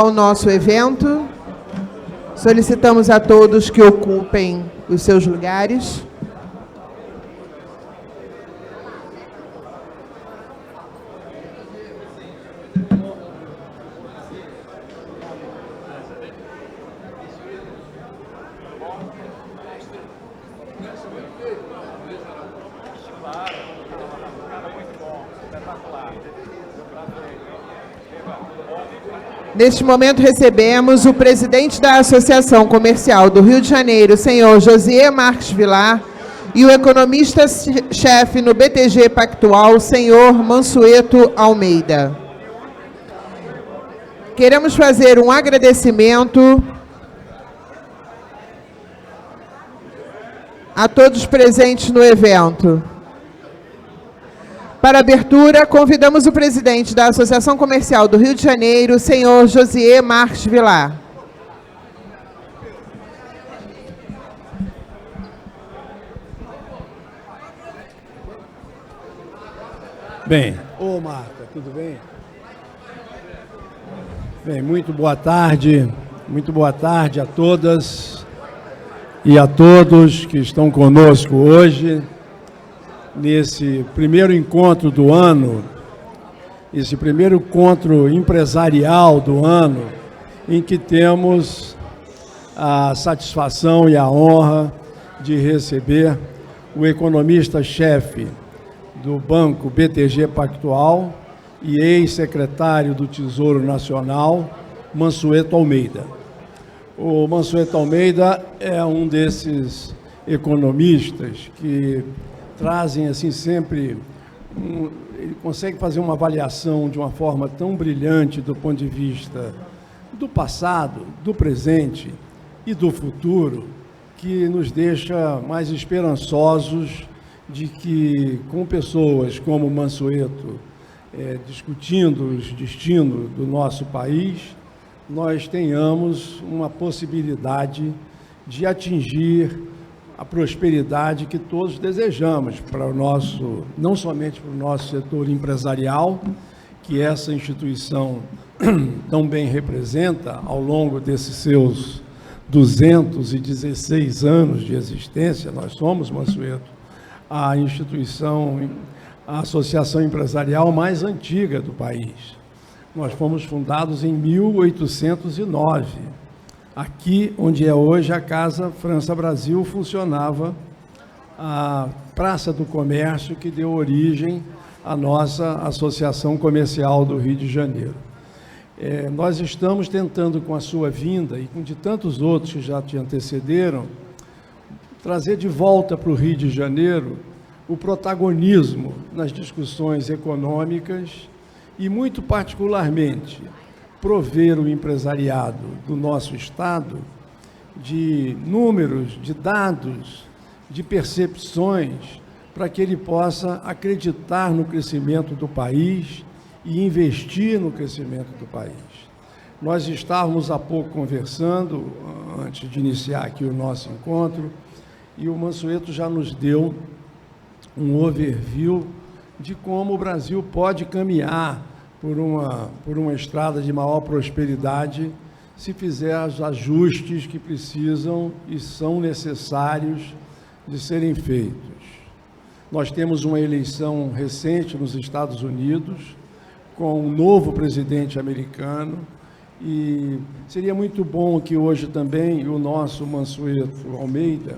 Ao nosso evento, solicitamos a todos que ocupem os seus lugares. Neste momento, recebemos o presidente da Associação Comercial do Rio de Janeiro, senhor Josier Marques Vilar, e o economista-chefe no BTG Pactual, senhor Mansueto Almeida. Queremos fazer um agradecimento a todos presentes no evento. Para a abertura, convidamos o presidente da Associação Comercial do Rio de Janeiro, senhor Josier Marques Vilar. Bem, ô Marta, tudo bem? Bem, muito boa tarde a todas e a todos que estão conosco hoje, nesse primeiro encontro do ano, esse primeiro encontro empresarial do ano, em que temos a satisfação e a honra de receber o economista-chefe do Banco BTG Pactual e ex-secretário do Tesouro Nacional, Mansueto Almeida. O Mansueto Almeida é um desses economistas que trazem assim sempre, ele consegue fazer uma avaliação de uma forma tão brilhante do ponto de vista do passado, do presente e do futuro, que nos deixa mais esperançosos de que, com pessoas como o Mansueto discutindo os destinos do nosso país, nós tenhamos uma possibilidade de atingir a prosperidade que todos desejamos para o nosso, não somente para o nosso setor empresarial, que essa instituição tão bem representa ao longo desses seus 216 anos de existência. Nós somos, Mansueto, a instituição, a associação empresarial mais antiga do país. Nós fomos fundados em 1809. Aqui, onde é hoje a Casa França Brasil, funcionava a Praça do Comércio, que deu origem à nossa Associação Comercial do Rio de Janeiro. Nós estamos tentando, com a sua vinda e com de tantos outros que já te antecederam, trazer de volta para o Rio de Janeiro o protagonismo nas discussões econômicas e, muito particularmente, prover o empresariado do nosso Estado de números, de dados, de percepções, para que ele possa acreditar no crescimento do país e investir no crescimento do país. Nós estávamos há pouco conversando, antes de iniciar aqui o nosso encontro, e o Mansueto já nos deu um overview de como o Brasil pode caminhar por uma estrada de maior prosperidade, se fizer os ajustes que precisam e são necessários de serem feitos. Nós temos uma eleição recente nos Estados Unidos, com um novo presidente americano, e seria muito bom que hoje também o nosso Mansueto Almeida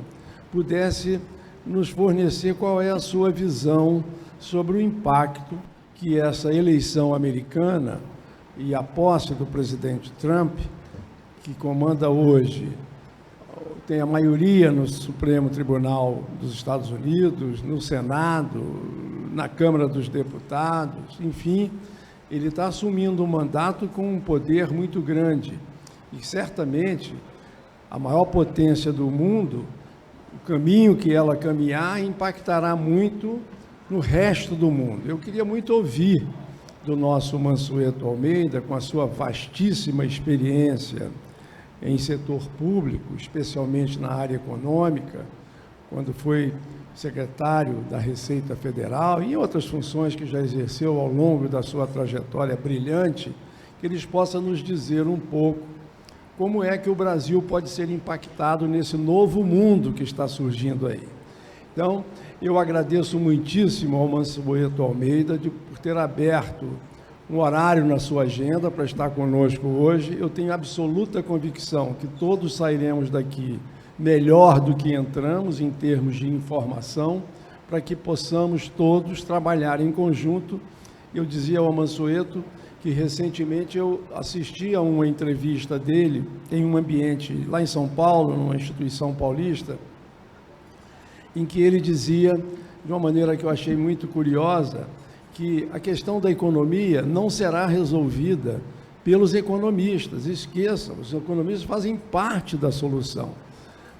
pudesse nos fornecer qual é a sua visão sobre o impacto que essa eleição americana e a posse do presidente Trump, que comanda hoje, tem a maioria no Supremo Tribunal dos Estados Unidos, no Senado, na Câmara dos Deputados, enfim, ele está assumindo um mandato com um poder muito grande. E, certamente, a maior potência do mundo, o caminho que ela caminhar impactará muito no resto do mundo. Eu queria muito ouvir do nosso Mansueto Almeida, com a sua vastíssima experiência em setor público, especialmente na área econômica, quando foi secretário da Receita Federal e outras funções que já exerceu ao longo da sua trajetória brilhante, que eles possam nos dizer um pouco como é que o Brasil pode ser impactado nesse novo mundo que está surgindo aí. Então, eu agradeço muitíssimo ao Mansueto Almeida por ter aberto um horário na sua agenda para estar conosco hoje. Eu tenho absoluta convicção que todos sairemos daqui melhor do que entramos em termos de informação, para que possamos todos trabalhar em conjunto. Eu dizia ao Mansueto que recentemente eu assisti a uma entrevista dele em um ambiente lá em São Paulo, numa instituição paulista, em que ele dizia, de uma maneira que eu achei muito curiosa, que a questão da economia não será resolvida pelos economistas. Esqueçam, os economistas fazem parte da solução.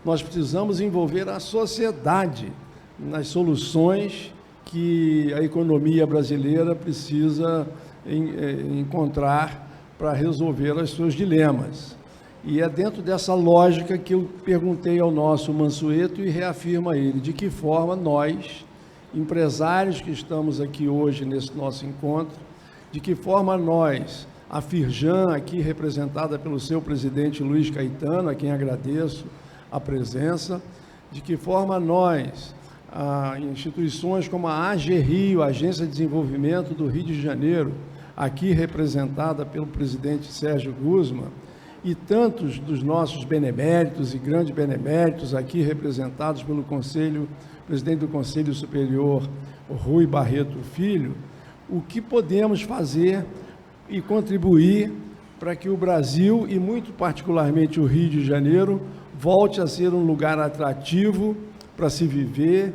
Nós precisamos envolver a sociedade nas soluções que a economia brasileira precisa encontrar para resolver os seus dilemas. E é dentro dessa lógica que eu perguntei ao nosso Mansueto e reafirmo a ele de que forma nós, empresários que estamos aqui hoje nesse nosso encontro, de que forma nós, a Firjan, aqui representada pelo seu presidente Luiz Caetano, a quem agradeço a presença, de que forma nós, instituições como a AG Rio, a Agência de Desenvolvimento do Rio de Janeiro, aqui representada pelo presidente Sérgio Guzman, e tantos dos nossos beneméritos e grandes beneméritos aqui representados pelo presidente do Conselho Superior, Rui Barreto Filho, o que podemos fazer e contribuir para que o Brasil, e muito particularmente o Rio de Janeiro, volte a ser um lugar atrativo para se viver,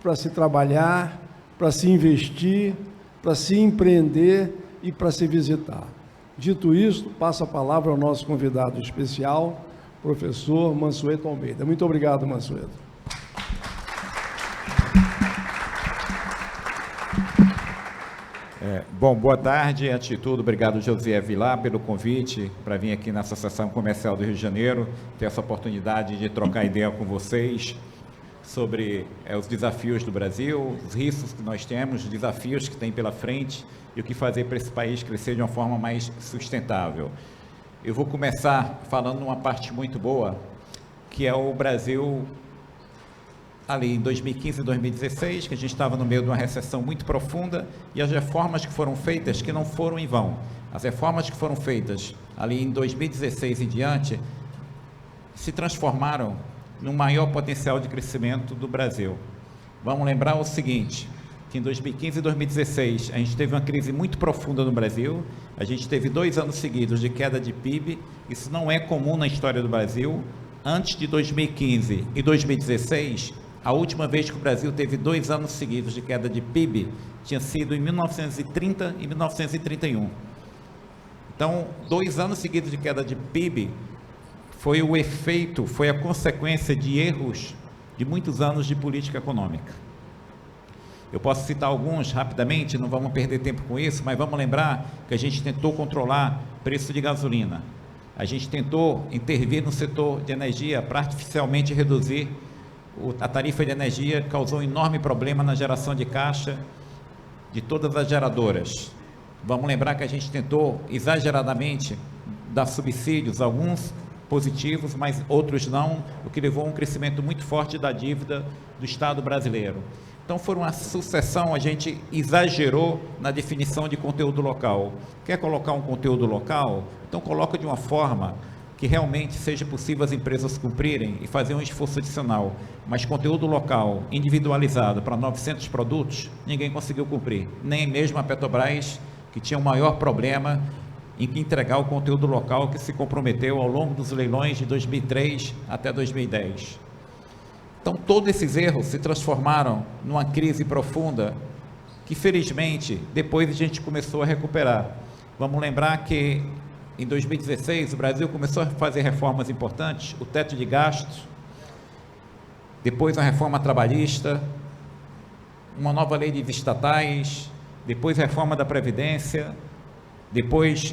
para se trabalhar, para se investir, para se empreender e para se visitar. Dito isto, passo a palavra ao nosso convidado especial, professor Mansueto Almeida. Muito obrigado, Mansueto. Bom, boa tarde. Antes de tudo, obrigado, José Vilar, pelo convite para vir aqui na Associação Comercial do Rio de Janeiro, ter essa oportunidade de trocar ideia com vocês sobre os desafios do Brasil, os riscos que nós temos, os desafios que tem pela frente e o que fazer para esse país crescer de uma forma mais sustentável. Eu vou começar falando uma parte muito boa, que é o Brasil ali em 2015 e 2016, que a gente estava no meio de uma recessão muito profunda, e as reformas que foram feitas, que não foram em vão, as reformas que foram feitas ali em 2016 em diante, se transformaram no maior potencial de crescimento do Brasil. Vamos lembrar o seguinte, que em 2015 e 2016 a gente teve uma crise muito profunda no Brasil, a gente teve 2 anos seguidos de queda de PIB, isso não é comum na história do Brasil. Antes de 2015 e 2016, a última vez que o Brasil teve 2 anos seguidos de queda de PIB tinha sido em 1930 e 1931. Então, 2 anos seguidos de queda de PIB foi o efeito, foi a consequência de erros de muitos anos de política econômica. Eu posso citar alguns rapidamente, não vamos perder tempo com isso, mas vamos lembrar que a gente tentou controlar o preço de gasolina. A gente tentou intervir no setor de energia para artificialmente reduzir a tarifa de energia, causou um enorme problema na geração de caixa de todas as geradoras. Vamos lembrar que a gente tentou exageradamente dar subsídios, alguns positivos, mas outros não, o que levou a um crescimento muito forte da dívida do Estado brasileiro. Então, foi uma sucessão, a gente exagerou na definição de conteúdo local. Quer colocar um conteúdo local? Então, coloca de uma forma que realmente seja possível as empresas cumprirem e fazer um esforço adicional. Mas conteúdo local, individualizado para 900 produtos, ninguém conseguiu cumprir. Nem mesmo a Petrobras, que tinha o maior problema em entregar o conteúdo local que se comprometeu ao longo dos leilões de 2003 até 2010. Então, todos esses erros se transformaram numa crise profunda que, felizmente, depois a gente começou a recuperar. Vamos lembrar que, em 2016, o Brasil começou a fazer reformas importantes, o teto de gastos, depois a reforma trabalhista, uma nova lei de estatais, depois a reforma da Previdência, depois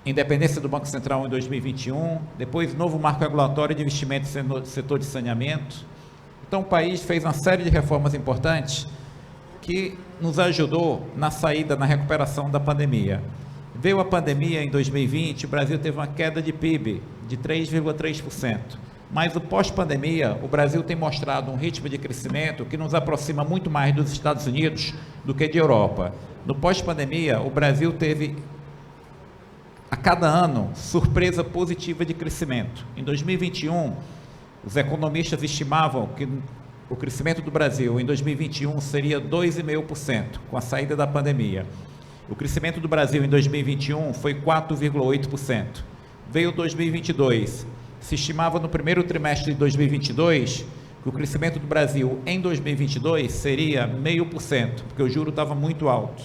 independência do Banco Central em 2021, depois novo marco regulatório de investimentos no setor de saneamento. Então, o país fez uma série de reformas importantes que nos ajudou na saída, na recuperação da pandemia. Veio a pandemia em 2020, o Brasil teve uma queda de PIB de 3,3%. Mas o pós-pandemia, o Brasil tem mostrado um ritmo de crescimento que nos aproxima muito mais dos Estados Unidos do que de Europa. No pós-pandemia, o Brasil teve, a cada ano, surpresa positiva de crescimento. Em 2021, os economistas estimavam que o crescimento do Brasil em 2021 seria 2,5%, com a saída da pandemia. O crescimento do Brasil em 2021 foi 4,8%. Veio 2022. Se estimava no primeiro trimestre de 2022 que o crescimento do Brasil em 2022 seria 0,5%, porque o juro estava muito alto.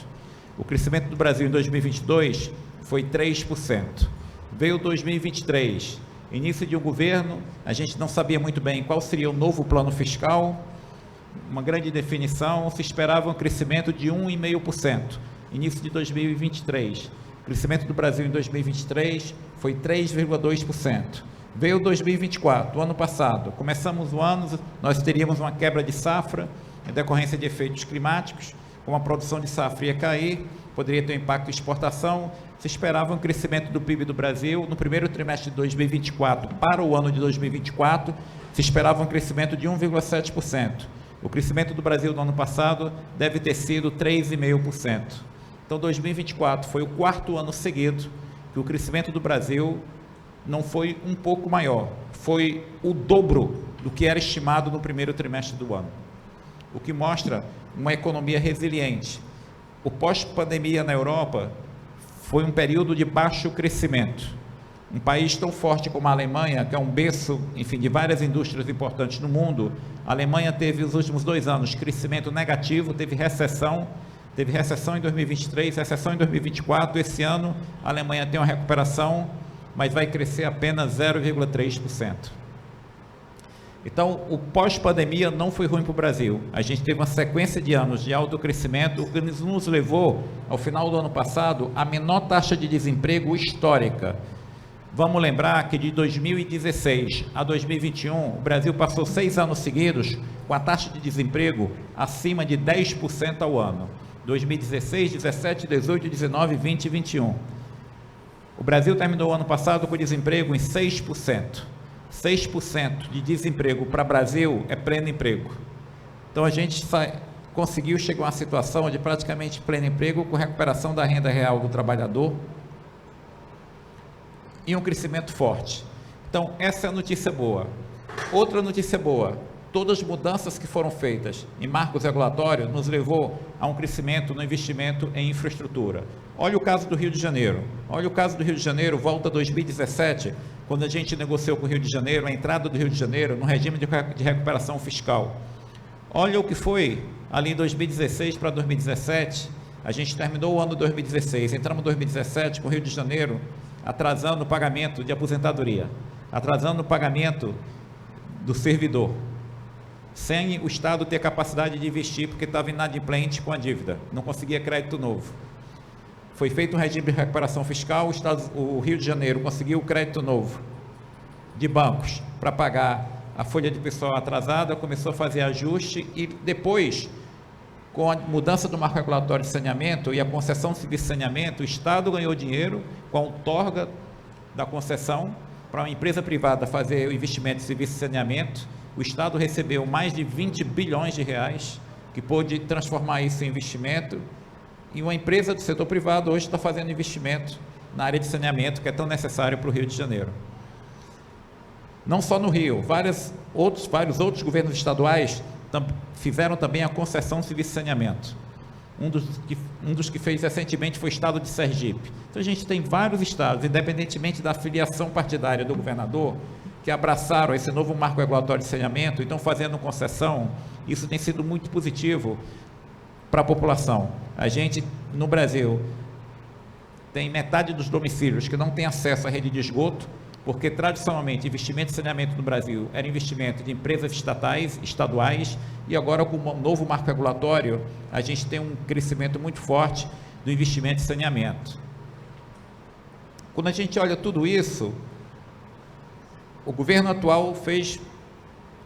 O crescimento do Brasil em 2022 foi 3%. Veio 2023, início de um governo, a gente não sabia muito bem qual seria o novo plano fiscal, uma grande definição, se esperava um crescimento de 1,5%. Início de 2023, o crescimento do Brasil em 2023 foi 3,2%. Veio 2024, o ano passado, começamos o ano, nós teríamos uma quebra de safra, em decorrência de efeitos climáticos, como a produção de safra ia cair, poderia ter um impacto em exportação, se esperava um crescimento do PIB do Brasil, no primeiro trimestre de 2024 para o ano de 2024, se esperava um crescimento de 1,7%. O crescimento do Brasil no ano passado deve ter sido 3,5%. Então, 2024 foi o quarto ano seguido que o crescimento do Brasil não foi um pouco maior, foi o dobro do que era estimado no primeiro trimestre do ano, o que mostra uma economia resiliente. O pós-pandemia na Europa foi um período de baixo crescimento. Um país tão forte como a Alemanha, que é um berço, enfim, de várias indústrias importantes no mundo, a Alemanha teve os últimos 2 anos crescimento negativo, teve recessão em 2023, recessão em 2024, esse ano a Alemanha tem uma recuperação, mas vai crescer apenas 0,3%. Então, o pós-pandemia não foi ruim para o Brasil. A gente teve uma sequência de anos de alto crescimento, o que nos levou, ao final do ano passado, à menor taxa de desemprego histórica. Vamos lembrar que de 2016 a 2021, o Brasil passou 6 anos seguidos com a taxa de desemprego acima de 10% ao ano. 2016, 17, 18, 19, 20 e 21. O Brasil terminou o ano passado com desemprego em 6%. 6% de desemprego para o Brasil é pleno emprego. Então a gente conseguiu chegar a uma situação de praticamente pleno emprego com recuperação da renda real do trabalhador e um crescimento forte. Então essa é a notícia boa. Outra notícia boa, todas as mudanças que foram feitas em marcos regulatórios nos levou a um crescimento no investimento em infraestrutura. Olha o caso do Rio de Janeiro. Olha o caso do Rio de Janeiro, volta a 2017, quando a gente negociou com o Rio de Janeiro, a entrada do Rio de Janeiro no regime de recuperação fiscal. Olha o que foi ali em 2016 para 2017, a gente terminou o ano 2016, entramos em 2017 com o Rio de Janeiro atrasando o pagamento de aposentadoria, atrasando o pagamento do servidor, sem o Estado ter capacidade de investir porque estava inadimplente com a dívida, não conseguia crédito novo. Foi feito um regime de recuperação fiscal, o Rio de Janeiro conseguiu o crédito novo de bancos para pagar a folha de pessoal atrasada, começou a fazer ajuste e depois, com a mudança do marco regulatório de saneamento e a concessão de serviço de saneamento, o Estado ganhou dinheiro com a outorga da concessão para uma empresa privada fazer o investimento em serviço de saneamento. O Estado recebeu mais de 20 bilhões de reais, que pôde transformar isso em investimento. E uma empresa do setor privado hoje está fazendo investimento na área de saneamento, que é tão necessário para o Rio de Janeiro. Não só no Rio, vários outros governos estaduais fizeram também a concessão de serviço de saneamento. Um dos que fez recentemente foi o estado de Sergipe. Então a gente tem vários estados, independentemente da filiação partidária do governador, que abraçaram esse novo marco regulatório de saneamento e estão fazendo concessão. Isso tem sido muito positivo para a população. A gente, no Brasil, tem metade dos domicílios que não tem acesso à rede de esgoto, porque tradicionalmente investimento em saneamento no Brasil era investimento de empresas estatais, estaduais, e agora com o novo marco regulatório, a gente tem um crescimento muito forte do investimento em saneamento. Quando a gente olha tudo isso, o governo atual fez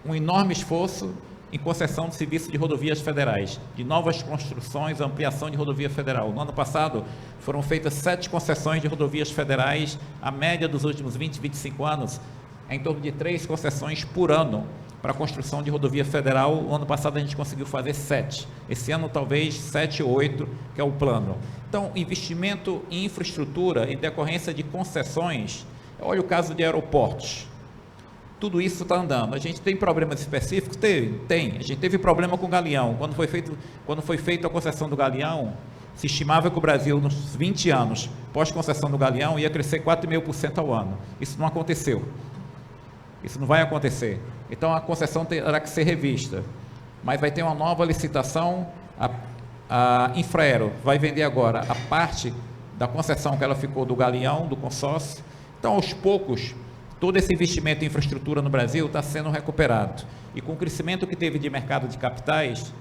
um enorme esforço em concessão de serviço de rodovias federais, de novas construções, ampliação de rodovia federal. No ano passado, foram feitas 7 concessões de rodovias federais. A média dos últimos 20, 25 anos é em torno de 3 concessões por ano para a construção de rodovia federal. O ano passado a gente conseguiu fazer 7. Esse ano talvez 7 ou 8, que é o plano. Então, investimento em infraestrutura em decorrência de concessões. Olha o caso de aeroportos. Tudo isso está andando. A gente tem problemas específicos? Tem. A gente teve problema com o Galeão. Quando foi feita a concessão do Galeão, se estimava que o Brasil, nos 20 anos pós-concessão do Galeão, ia crescer 4,5% ao ano. Isso não aconteceu. Isso não vai acontecer. Então, a concessão terá que ser revista. Mas vai ter uma nova licitação. A Infraero vai vender agora a parte da concessão que ela ficou do Galeão, do consórcio. Então, aos poucos, todo esse investimento em infraestrutura no Brasil está sendo recuperado. E com o crescimento que teve de mercado de capitais,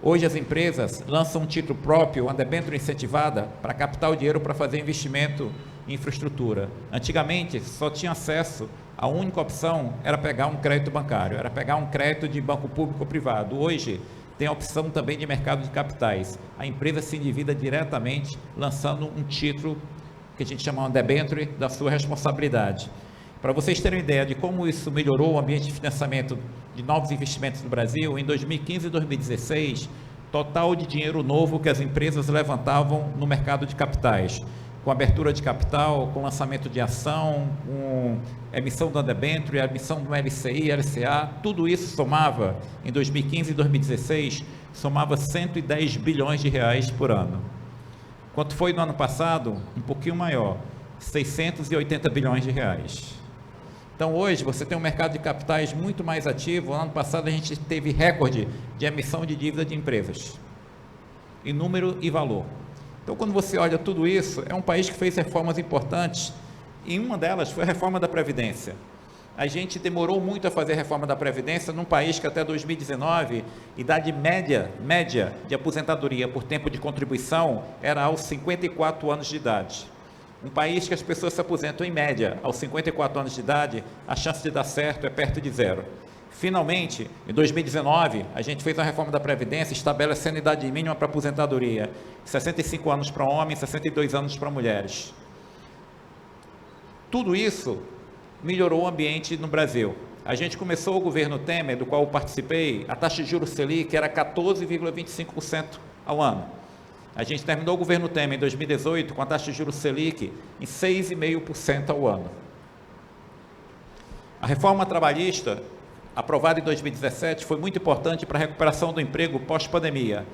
hoje as empresas lançam um título próprio, uma debênture incentivada, para captar o dinheiro para fazer investimento em infraestrutura. Antigamente, só tinha acesso, a única opção era pegar um crédito bancário, era pegar um crédito de banco público ou privado. Hoje, tem a opção também de mercado de capitais. A empresa se endivida diretamente, lançando um título que a gente chama de debênture da sua responsabilidade. Para vocês terem uma ideia de como isso melhorou o ambiente de financiamento de novos investimentos no Brasil, em 2015 e 2016, total de dinheiro novo que as empresas levantavam no mercado de capitais, com abertura de capital, com lançamento de ação, com emissão da debênture, emissão do LCI, LCA, tudo isso somava, em 2015 e 2016, somava 110 bilhões de reais por ano. Quanto foi no ano passado? Um pouquinho maior, 680 bilhões de reais. Então, hoje, você tem um mercado de capitais muito mais ativo. No ano passado, a gente teve recorde de emissão de dívida de empresas, em número e valor. Então, quando você olha tudo isso, é um país que fez reformas importantes, e uma delas foi a reforma da Previdência. A gente demorou muito a fazer a reforma da Previdência num país que até 2019, idade média de aposentadoria por tempo de contribuição era aos 54 anos de idade. Um país que as pessoas se aposentam em média aos 54 anos de idade, a chance de dar certo é perto de zero. Finalmente, em 2019, a gente fez a reforma da Previdência, estabelecendo a idade mínima para aposentadoria, 65 anos para homens, 62 anos para mulheres. Tudo isso melhorou o ambiente no Brasil. A gente começou o governo Temer, do qual eu participei, a taxa de juros Selic era 14,25% ao ano. A gente terminou o governo Temer em 2018 com a taxa de juros Selic em 6,5% ao ano. A reforma trabalhista, aprovada em 2017, foi muito importante para a recuperação do emprego pós-pandemia.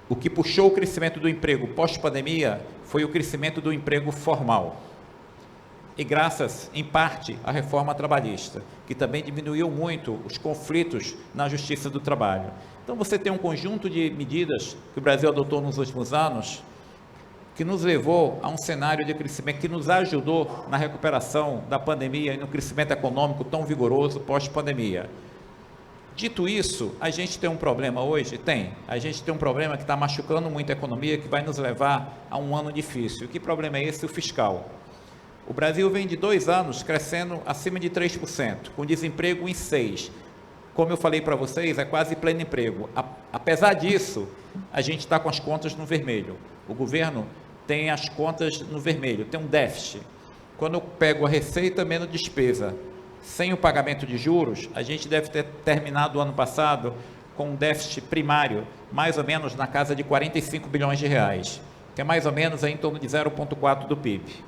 O que puxou o crescimento do emprego pós-pandemia foi o crescimento do emprego formal. E graças, em parte, à reforma trabalhista, que também diminuiu muito os conflitos na Justiça do Trabalho. Então, você tem um conjunto de medidas que o Brasil adotou nos últimos anos, que nos levou a um cenário de crescimento, que nos ajudou na recuperação da pandemia e no crescimento econômico tão vigoroso pós-pandemia. Dito isso, a gente tem um problema hoje? Tem. A gente tem um problema que está machucando muito a economia, que vai nos levar a um ano difícil. Que problema é esse? O fiscal. O Brasil vem de 2 anos crescendo acima de 3%, com desemprego em 6%. Como eu falei para vocês, é quase pleno emprego. Apesar disso, a gente está com as contas no vermelho. O governo tem as contas no vermelho, tem um déficit. Quando eu pego a receita menos despesa, sem o pagamento de juros, a gente deve ter terminado o ano passado com um déficit primário, mais ou menos na casa de 45 bilhões de reais, que é mais ou menos em torno de 0,4% do PIB.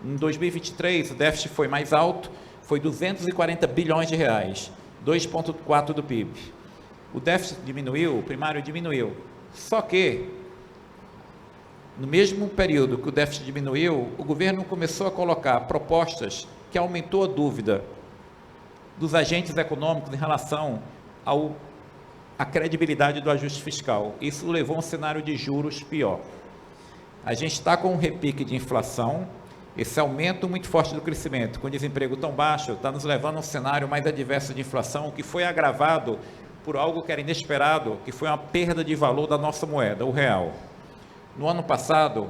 Em 2023, o déficit foi mais alto, foi 240 bilhões de reais, 2,4% do PIB. O déficit diminuiu, o primário diminuiu. Só que, no mesmo período que o déficit diminuiu, o governo começou a colocar propostas que aumentou a dúvida dos agentes econômicos em relação à credibilidade do ajuste fiscal. Isso levou a um cenário de juros pior. A gente está com um repique de inflação. Esse aumento muito forte do crescimento, com desemprego tão baixo, está nos levando a um cenário mais adverso de inflação, que foi agravado por algo que era inesperado, que foi uma perda de valor da nossa moeda, o real. No ano passado,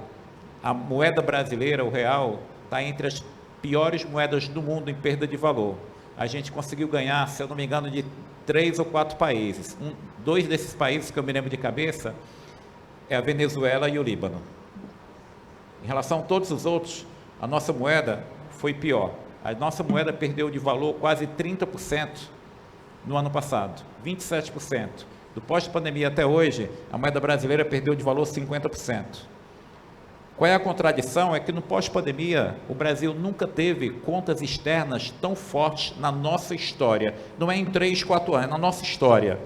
a moeda brasileira, o real, está entre as piores moedas do mundo em perda de valor. A gente conseguiu ganhar, se eu não me engano, de 3 ou 4 países. Dois desses países que eu me lembro de cabeça é a Venezuela e o Líbano. Em relação a todos os outros, a nossa moeda foi pior. A nossa moeda perdeu de valor quase 30% no ano passado, 27%. Do pós-pandemia até hoje, a moeda brasileira perdeu de valor 50%. Qual é a contradição? É que no pós-pandemia, o Brasil nunca teve contas externas tão fortes na nossa história. Não é em 3, 4 anos, é na nossa história.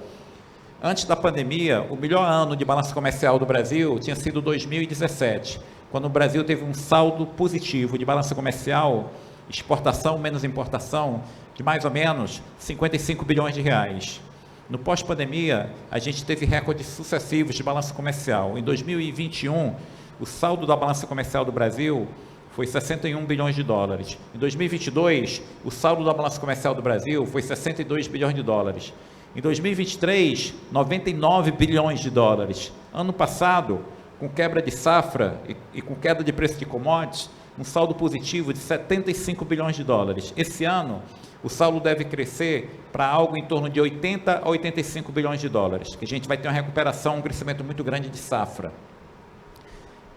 Antes da pandemia, o melhor ano de balanço comercial do Brasil tinha sido 2017, quando o Brasil teve um saldo positivo de balança comercial, exportação menos importação, de mais ou menos 55 bilhões de reais. No pós-pandemia, a gente teve recordes sucessivos de balança comercial. Em 2021, o saldo da balança comercial do Brasil foi 61 bilhões de dólares. Em 2022, o saldo da balança comercial do Brasil foi 62 bilhões de dólares. Em 2023, 99 bilhões de dólares. Ano passado, com quebra de safra e com queda de preço de commodities, um saldo positivo de 75 bilhões de dólares. Esse ano, o saldo deve crescer para algo em torno de 80 a 85 bilhões de dólares, que a gente vai ter uma recuperação, um crescimento muito grande de safra.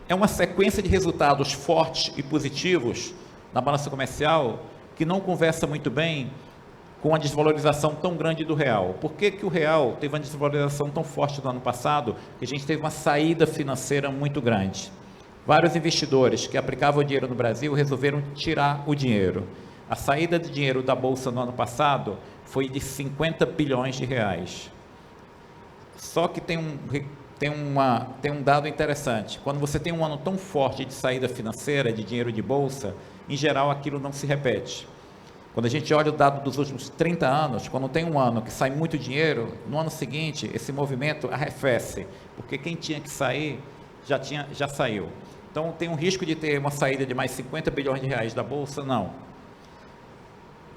É uma sequência de resultados fortes e positivos na balança comercial que não conversa muito bem com a desvalorização tão grande do real. Por que que o real teve uma desvalorização tão forte no ano passado? Que a gente teve uma saída financeira muito grande. Vários investidores que aplicavam dinheiro no Brasil resolveram tirar o dinheiro. A saída de dinheiro da Bolsa no ano passado foi de 50 bilhões de reais. Só que tem um dado interessante. Quando você tem um ano tão forte de saída financeira, de dinheiro de Bolsa, em geral aquilo não se repete. Quando a gente olha o dado dos últimos 30 anos, quando tem um ano que sai muito dinheiro, no ano seguinte esse movimento arrefece, porque quem tinha que sair já saiu. Então tem um risco de ter uma saída de mais 50 bilhões de reais da Bolsa? Não.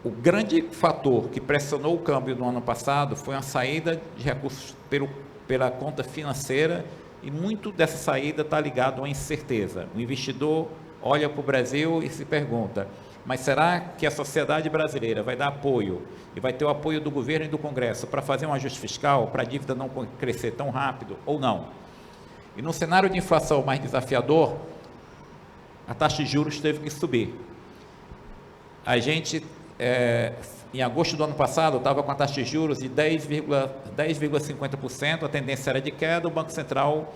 O grande fator que pressionou o câmbio no ano passado foi uma saída de recursos pela conta financeira, e muito dessa saída está ligado a uma incerteza. O investidor olha para o Brasil e se pergunta: mas será que a sociedade brasileira vai dar apoio e vai ter o apoio do governo e do Congresso para fazer um ajuste fiscal, para a dívida não crescer tão rápido ou não? E no cenário de inflação mais desafiador, a taxa de juros teve que subir. A gente, em agosto do ano passado, estava com a taxa de juros de 10,50%, a tendência era de queda, o Banco Central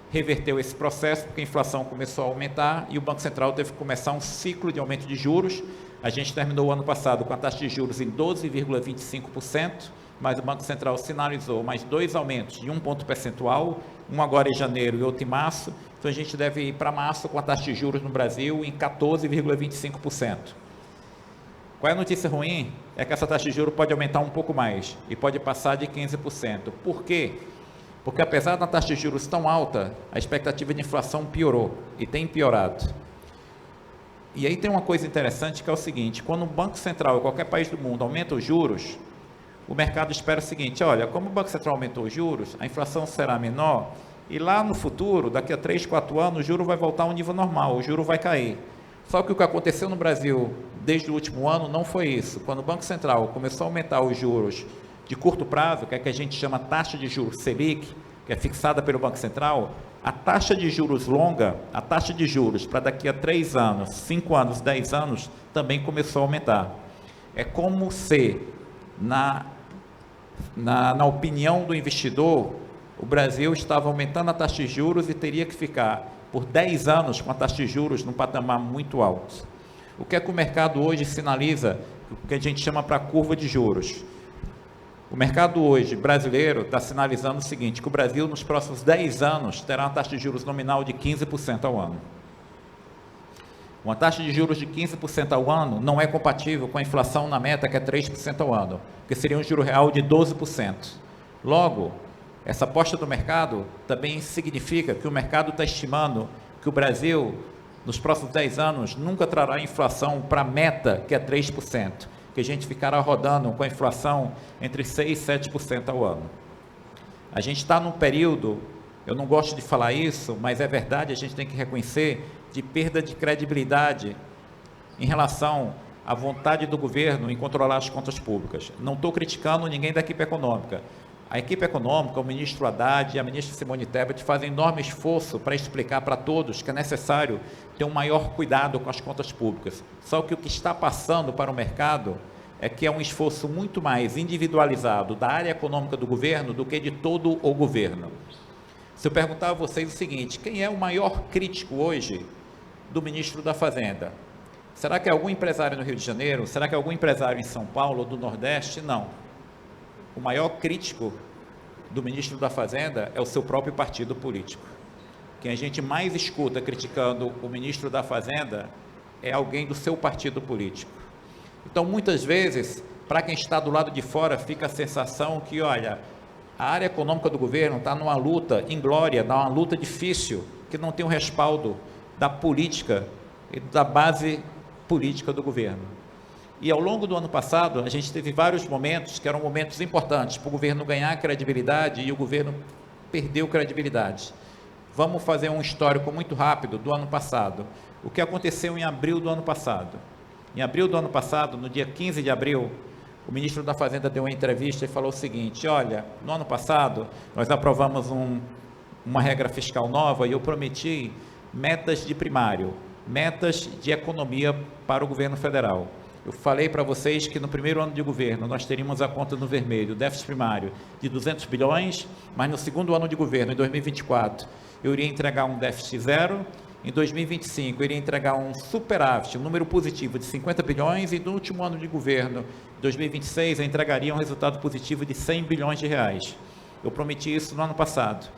reverteu esse processo porque a inflação começou a aumentar e o Banco Central teve que começar um ciclo de aumento de juros. A gente terminou o ano passado com a taxa de juros em 12,25%, mas o Banco Central sinalizou mais 2 aumentos de 1 ponto percentual, um agora em janeiro e outro em março. Então a gente deve ir para março com a taxa de juros no Brasil em 14,25%. Qual é a notícia ruim? É que essa taxa de juros pode aumentar um pouco mais e pode passar de 15%. Por quê? Porque apesar da taxa de juros tão alta, a expectativa de inflação piorou e tem piorado. E aí tem uma coisa interessante que é o seguinte: quando o Banco Central em qualquer país do mundo aumenta os juros, o mercado espera o seguinte: olha, como o Banco Central aumentou os juros, a inflação será menor e lá no futuro, daqui a 3, 4 anos, o juro vai voltar a um nível normal, o juro vai cair. Só que o que aconteceu no Brasil desde o último ano não foi isso. Quando o Banco Central começou a aumentar os juros de curto prazo, que é que a gente chama taxa de juros Selic, que é fixada pelo Banco Central, a taxa de juros longa, a taxa de juros para daqui a 3 anos, 5 anos, 10 anos, também começou a aumentar. É como se, na opinião do investidor, o Brasil estava aumentando a taxa de juros e teria que ficar por 10 anos com a taxa de juros num patamar muito alto. O que é que o mercado hoje sinaliza, o que a gente chama para a curva de juros? O mercado hoje brasileiro está sinalizando o seguinte: que o Brasil nos próximos 10 anos terá uma taxa de juros nominal de 15% ao ano. Uma taxa de juros de 15% ao ano não é compatível com a inflação na meta, que é 3% ao ano, que seria um juro real de 12%. Logo, essa aposta do mercado também significa que o mercado está estimando que o Brasil, nos próximos 10 anos, nunca trará inflação para a meta, que é 3%, que a gente ficará rodando com a inflação entre 6% e 7% ao ano. A gente está num período, eu não gosto de falar isso, mas é verdade, a gente tem que reconhecer, de perda de credibilidade em relação a vontade do governo em controlar as contas públicas. Não estou criticando ninguém da equipe econômica. A equipe econômica, o ministro Haddad e a ministra Simone Tebet fazem enorme esforço para explicar para todos que é necessário ter um maior cuidado com as contas públicas. Só que o que está passando para o mercado é que é um esforço muito mais individualizado da área econômica do governo do que de todo o governo. Se eu perguntar a vocês o seguinte, quem é o maior crítico hoje do ministro da Fazenda? Será que é algum empresário no Rio de Janeiro? Será que é algum empresário em São Paulo ou do Nordeste? Não. O maior crítico do ministro da Fazenda é o seu próprio partido político. Quem a gente mais escuta criticando o ministro da Fazenda é alguém do seu partido político. Então, muitas vezes, para quem está do lado de fora, fica a sensação que, olha, a área econômica do governo está numa luta inglória, numa luta difícil, que não tem o respaldo da política e da base política do governo. E ao longo do ano passado, a gente teve vários momentos que eram momentos importantes para o governo ganhar credibilidade e o governo perdeu credibilidade. Vamos fazer um histórico muito rápido do ano passado. O que aconteceu em abril do ano passado? Em abril do ano passado, no dia 15 de abril, o ministro da Fazenda deu uma entrevista e falou o seguinte, olha, no ano passado, nós aprovamos uma regra fiscal nova e eu prometi metas de primário, metas de economia para o governo federal. Eu falei para vocês que no primeiro ano de governo nós teríamos a conta no vermelho, déficit primário de 200 bilhões, mas no segundo ano de governo, em 2024, eu iria entregar um déficit zero, em 2025 eu iria entregar um superávit, um número positivo de 50 bilhões e no último ano de governo, 2026, eu entregaria um resultado positivo de 100 bilhões de reais. Eu prometi isso no ano passado.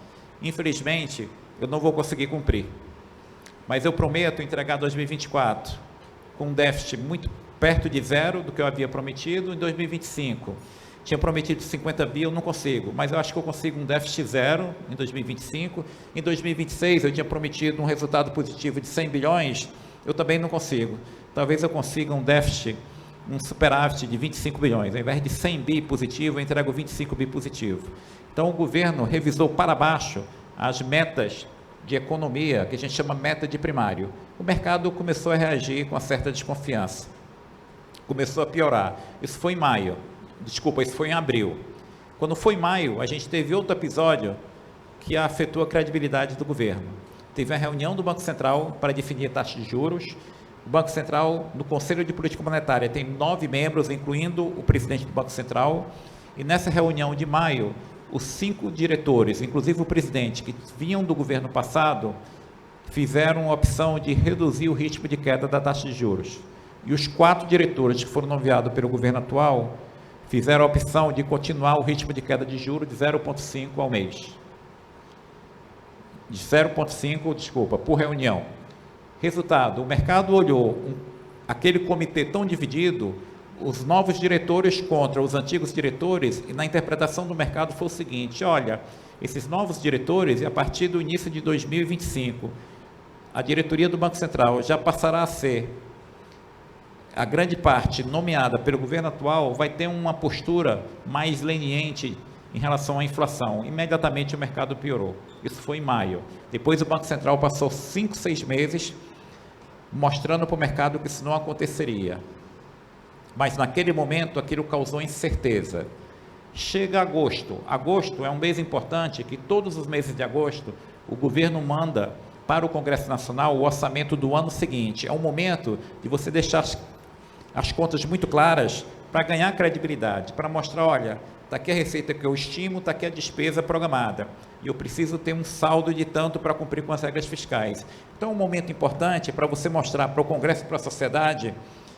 Infelizmente, eu não vou conseguir cumprir, mas eu prometo entregar 2024 com um déficit muito perto de zero do que eu havia prometido. Em 2025, tinha prometido 50 bi, eu não consigo, mas eu acho que eu consigo um déficit zero em 2025. Em 2026, eu tinha prometido um resultado positivo de 100 bilhões, eu também não consigo. Talvez eu consiga um déficit, um superávit de 25 bilhões. Ao invés de 100 bi positivo, eu entrego 25 bi positivo. Então, o governo revisou para baixo as metas de economia, que a gente chama meta de primário. O mercado começou a reagir com uma certa desconfiança. Começou a piorar. Isso foi em maio. Desculpa, isso foi em abril. Quando foi em maio, a gente teve outro episódio que afetou a credibilidade do governo. Teve a reunião do Banco Central para definir a taxa de juros. O Banco Central, no Conselho de Política Monetária, tem 9 membros, incluindo o presidente do Banco Central. E nessa reunião de maio, os 5 diretores, inclusive o presidente, que vinham do governo passado, fizeram a opção de reduzir o ritmo de queda da taxa de juros. E os 4 diretores que foram nomeados pelo governo atual fizeram a opção de continuar o ritmo de queda de juros de 0,5 ao mês. De 0,5, desculpa, por reunião. Resultado, o mercado olhou aquele comitê tão dividido, os novos diretores contra os antigos diretores, e na interpretação do mercado foi o seguinte, olha, esses novos diretores, e a partir do início de 2025, a diretoria do Banco Central já passará a ser a grande parte nomeada pelo governo atual, vai ter uma postura mais leniente em relação à inflação. Imediatamente o mercado piorou. Isso foi em maio. Depois o Banco Central passou 5, 6 meses mostrando para o mercado que isso não aconteceria. Mas naquele momento aquilo causou incerteza. Chega agosto. Agosto é um mês importante que todos os meses de agosto o governo manda para o Congresso Nacional o orçamento do ano seguinte. É um momento de você deixar as contas muito claras para ganhar credibilidade, para mostrar, olha, está aqui a receita que eu estimo, está aqui a despesa programada, e eu preciso ter um saldo de tanto para cumprir com as regras fiscais. Então, é um momento importante para você mostrar para o Congresso e para a sociedade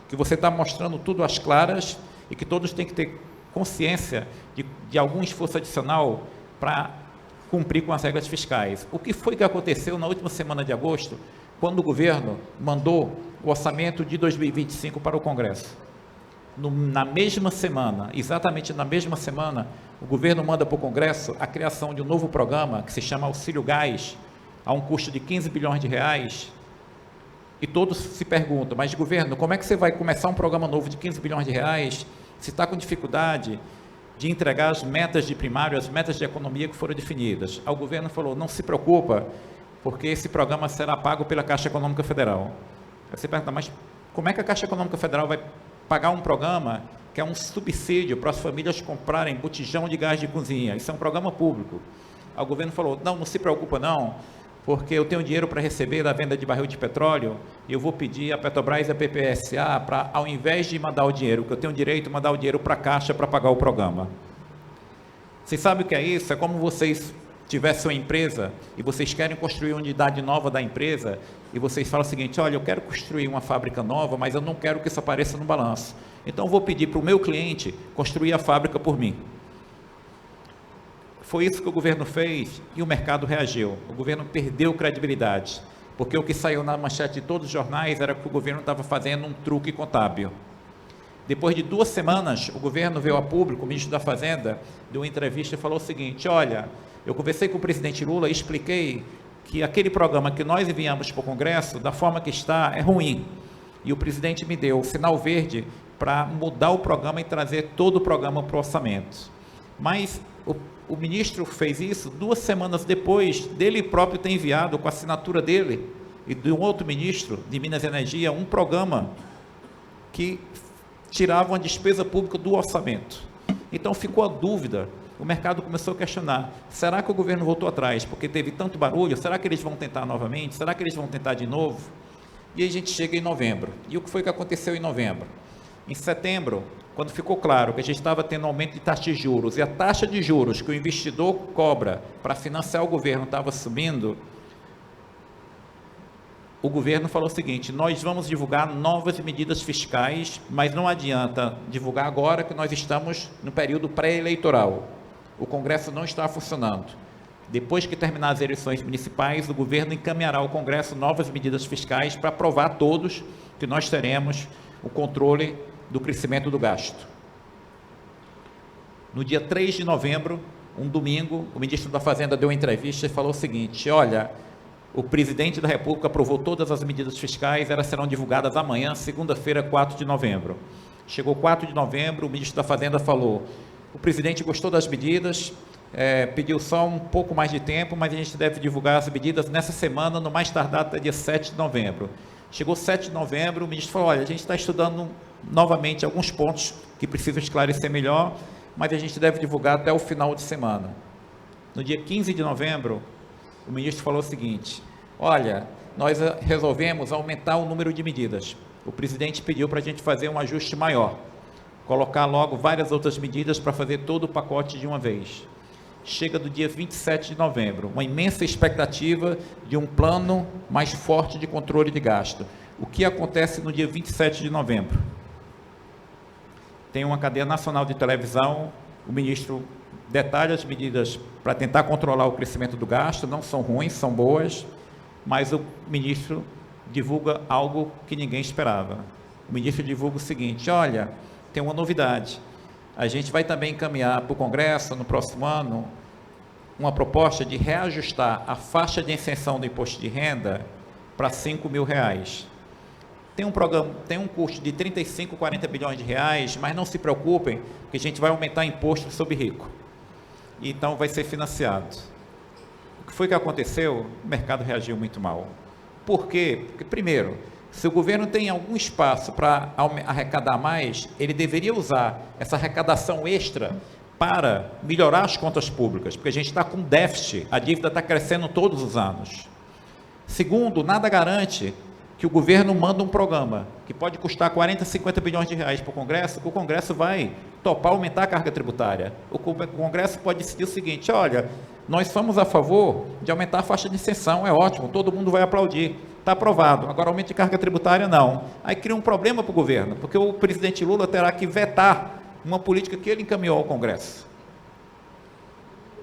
que você está mostrando tudo às claras e que todos têm que ter consciência de algum esforço adicional para cumprir com as regras fiscais. O que foi que aconteceu na última semana de agosto, quando o governo mandou o orçamento de 2025 para o Congresso? Na mesma semana, exatamente na mesma semana, o governo manda para o Congresso a criação de um novo programa que se chama Auxílio Gás, a um custo de 15 bilhões de reais. E todos se perguntam, mas governo, como é que você vai começar um programa novo de 15 bilhões de reais se está com dificuldade de entregar as metas de primário, as metas de economia que foram definidas? O governo falou, não se preocupa, porque esse programa será pago pela Caixa Econômica Federal. Aí você pergunta, mas Como é que a Caixa Econômica Federal vai pagar um programa que é um subsídio para as famílias comprarem botijão de gás de cozinha? Isso é um programa público. Aí o governo falou, não se preocupa não, porque eu tenho dinheiro para receber da venda de barril de petróleo e eu vou pedir a Petrobras e a PPSA para, ao invés de mandar o dinheiro, que eu tenho direito, mandar o dinheiro para a Caixa para pagar o programa. Vocês sabem o que é isso? É como vocês tivessem uma empresa e vocês querem construir uma unidade nova da empresa e vocês falam o seguinte, olha, eu quero construir uma fábrica nova, mas eu não quero que isso apareça no balanço. Então eu vou pedir para o meu cliente construir a fábrica por mim. Foi isso que o governo fez e o mercado reagiu. O governo perdeu credibilidade, porque o que saiu na manchete de todos os jornais era que o governo estava fazendo um truque contábil. Depois de 2 semanas, o governo veio a público, o ministro da Fazenda deu uma entrevista e falou o seguinte, olha, eu conversei com o presidente Lula e expliquei que aquele programa que nós enviamos para o Congresso, da forma que está, é ruim. E o presidente me deu o sinal verde para mudar o programa e trazer todo o programa para o orçamento. Mas o ministro fez isso 2 semanas depois dele próprio ter enviado com a assinatura dele e de um outro ministro de Minas e Energia um programa que tirava uma despesa pública do orçamento. Então ficou a dúvida, o mercado começou a questionar, será que o governo voltou atrás porque teve tanto barulho, será que eles vão tentar novamente, será que eles vão tentar de novo? E aí a gente chega em novembro, e o que foi que aconteceu em novembro? Em setembro, quando ficou claro que a gente estava tendo aumento de taxa de juros, e a taxa de juros que o investidor cobra para financiar o governo estava subindo, o governo falou o seguinte, nós vamos divulgar novas medidas fiscais, mas não adianta divulgar agora que nós estamos no período pré-eleitoral. O Congresso não está funcionando. Depois que terminar as eleições municipais, o governo encaminhará ao Congresso novas medidas fiscais para aprovar todos que nós teremos o controle do crescimento do gasto. No dia 3 de novembro, um domingo, o ministro da Fazenda deu uma entrevista e falou o seguinte, olha, o presidente da República aprovou todas as medidas fiscais, elas serão divulgadas amanhã, segunda-feira, 4 de novembro. Chegou 4 de novembro, o ministro da Fazenda falou, o presidente gostou das medidas, pediu só um pouco mais de tempo, mas a gente deve divulgar as medidas nessa semana, no mais tardar até dia 7 de novembro. Chegou 7 de novembro, o ministro falou, olha, a gente está estudando novamente alguns pontos que precisam esclarecer melhor, mas a gente deve divulgar até o final de semana. No dia 15 de novembro, o ministro falou o seguinte, olha, nós resolvemos aumentar o número de medidas. O presidente pediu para a gente fazer um ajuste maior, colocar logo várias outras medidas para fazer todo o pacote de uma vez. Chega do dia 27 de novembro, uma imensa expectativa de um plano mais forte de controle de gasto. O que acontece no dia 27 de novembro? Tem uma cadeia nacional de televisão, o ministro detalha as medidas para tentar controlar o crescimento do gasto, não são ruins, são boas, mas o ministro divulga algo que ninguém esperava. O ministro divulga o seguinte, olha, tem uma novidade, a gente vai também encaminhar para o Congresso, no próximo ano, uma proposta de reajustar a faixa de isenção do imposto de renda para R$5.000. Tem um programa, tem um custo de 35, 40 bilhões de reais, mas não se preocupem, porque a gente vai aumentar imposto sobre rico. Então vai ser financiado. O que foi que aconteceu? O mercado reagiu muito mal. Por quê? Porque, primeiro, se o governo tem algum espaço para arrecadar mais, ele deveria usar essa arrecadação extra para melhorar as contas públicas, porque a gente está com déficit, a dívida está crescendo todos os anos. Segundo, nada garante que o governo manda um programa que pode custar 40, 50 bilhões de reais para o Congresso, que o Congresso vai topar aumentar a carga tributária. O Congresso pode decidir o seguinte, olha, nós somos a favor de aumentar a faixa de isenção, é ótimo, todo mundo vai aplaudir, está aprovado, agora aumento de carga tributária não. Aí cria um problema para o governo, porque o presidente Lula terá que vetar uma política que ele encaminhou ao Congresso.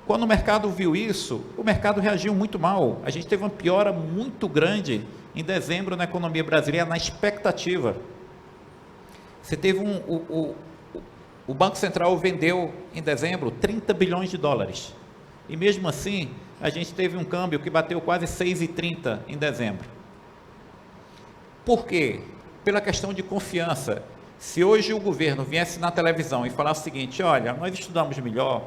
Quando o mercado viu isso, o mercado reagiu muito mal. A gente teve uma piora muito grande em dezembro na economia brasileira, na expectativa. Você teve o Banco Central vendeu em dezembro 30 bilhões de dólares. E mesmo assim, a gente teve um câmbio que bateu quase 6,30 em dezembro. Por quê? Pela questão de confiança. Se hoje o governo viesse na televisão e falasse o seguinte, olha, nós estudamos melhor,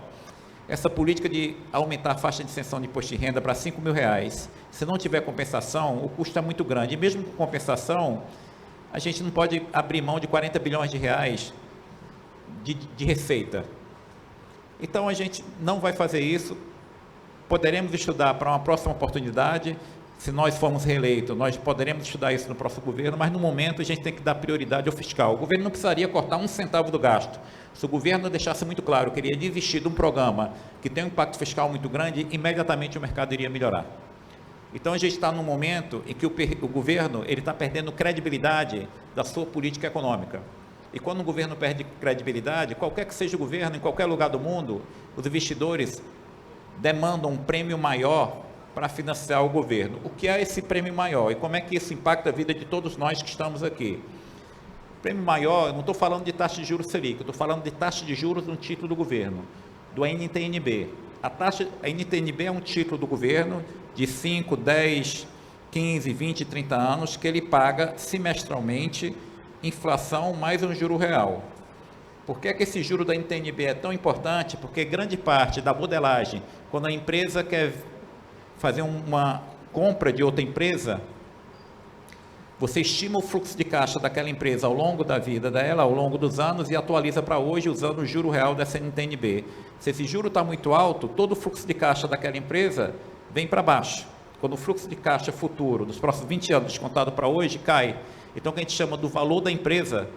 essa política de aumentar a faixa de isenção de imposto de renda para R$5.000, se não tiver compensação, o custo é muito grande. E mesmo com compensação, a gente não pode abrir mão de 40 bilhões de reais de receita. Então, a gente não vai fazer isso. Poderemos estudar para uma próxima oportunidade. Se nós formos reeleitos, nós poderemos estudar isso no próximo governo, mas no momento a gente tem que dar prioridade ao fiscal. O governo não precisaria cortar um centavo do gasto. Se o governo deixasse muito claro que queria desistir de um programa que tem um impacto fiscal muito grande, imediatamente o mercado iria melhorar. Então, a gente está num momento em que o governo está perdendo credibilidade da sua política econômica. E quando o governo perde credibilidade, qualquer que seja o governo, em qualquer lugar do mundo, os investidores demandam um prêmio maior para financiar o governo. O que é esse prêmio maior e como é que isso impacta a vida de todos nós que estamos aqui? O prêmio maior, eu não estou falando de taxa de juros Selic, eu estou falando de taxa de juros no título do governo, do NTN-B. A NTN-B é um título do governo de 5, 10, 15, 20, 30 anos que ele paga semestralmente inflação mais um juro real. Por que esse juro da NTN-B é tão importante? Porque grande parte da modelagem, quando a empresa quer fazer uma compra de outra empresa, você estima o fluxo de caixa daquela empresa ao longo da vida dela, ao longo dos anos, e atualiza para hoje usando o juro real dessa NTN-B. Se esse juro está muito alto, todo o fluxo de caixa daquela empresa vem para baixo. Quando o fluxo de caixa futuro, dos próximos 20 anos, descontado para hoje, cai. Então, o que a gente chama do valor da empresa,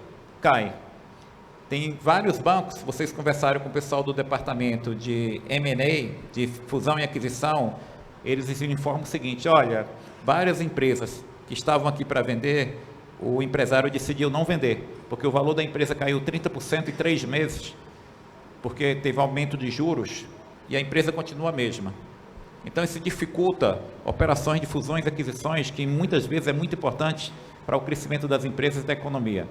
cai. Tem vários bancos, vocês conversaram com o pessoal do departamento de M&A, de fusão e aquisição, eles informam o seguinte, olha, várias empresas que estavam aqui para vender, o empresário decidiu não vender, porque o valor da empresa caiu 30% em 3 meses, porque teve aumento de juros e a empresa continua a mesma. Então, isso dificulta operações de fusões e aquisições, que muitas vezes é muito importante para o crescimento das empresas e da economia.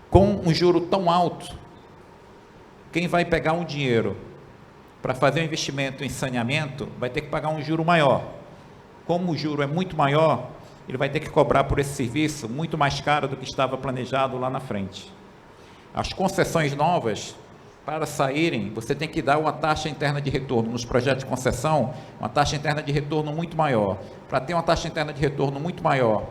Com um juro tão alto, quem vai pegar um dinheiro para fazer um investimento em saneamento vai ter que pagar um juro maior. Como o juro é muito maior, ele vai ter que cobrar por esse serviço muito mais caro do que estava planejado lá na frente. As concessões novas, para saírem, você tem que dar uma taxa interna de retorno. Nos projetos de concessão, uma taxa interna de retorno muito maior. Para ter uma taxa interna de retorno muito maior,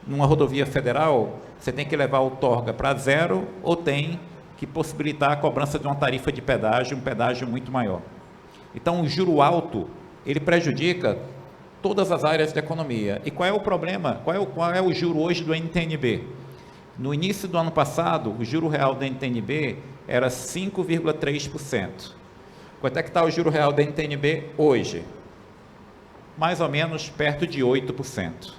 numa rodovia federal, você tem que levar o torga para zero ou tem que possibilitar a cobrança de uma tarifa de pedágio, um pedágio muito maior. Então, o juro alto, ele prejudica todas as áreas da economia. E qual é o problema? Qual é o juro hoje do NTN-B? No início do ano passado, o juro real do NTN-B era 5,3%. Quanto é que está o juro real do NTN-B hoje? Mais ou menos perto de 8%.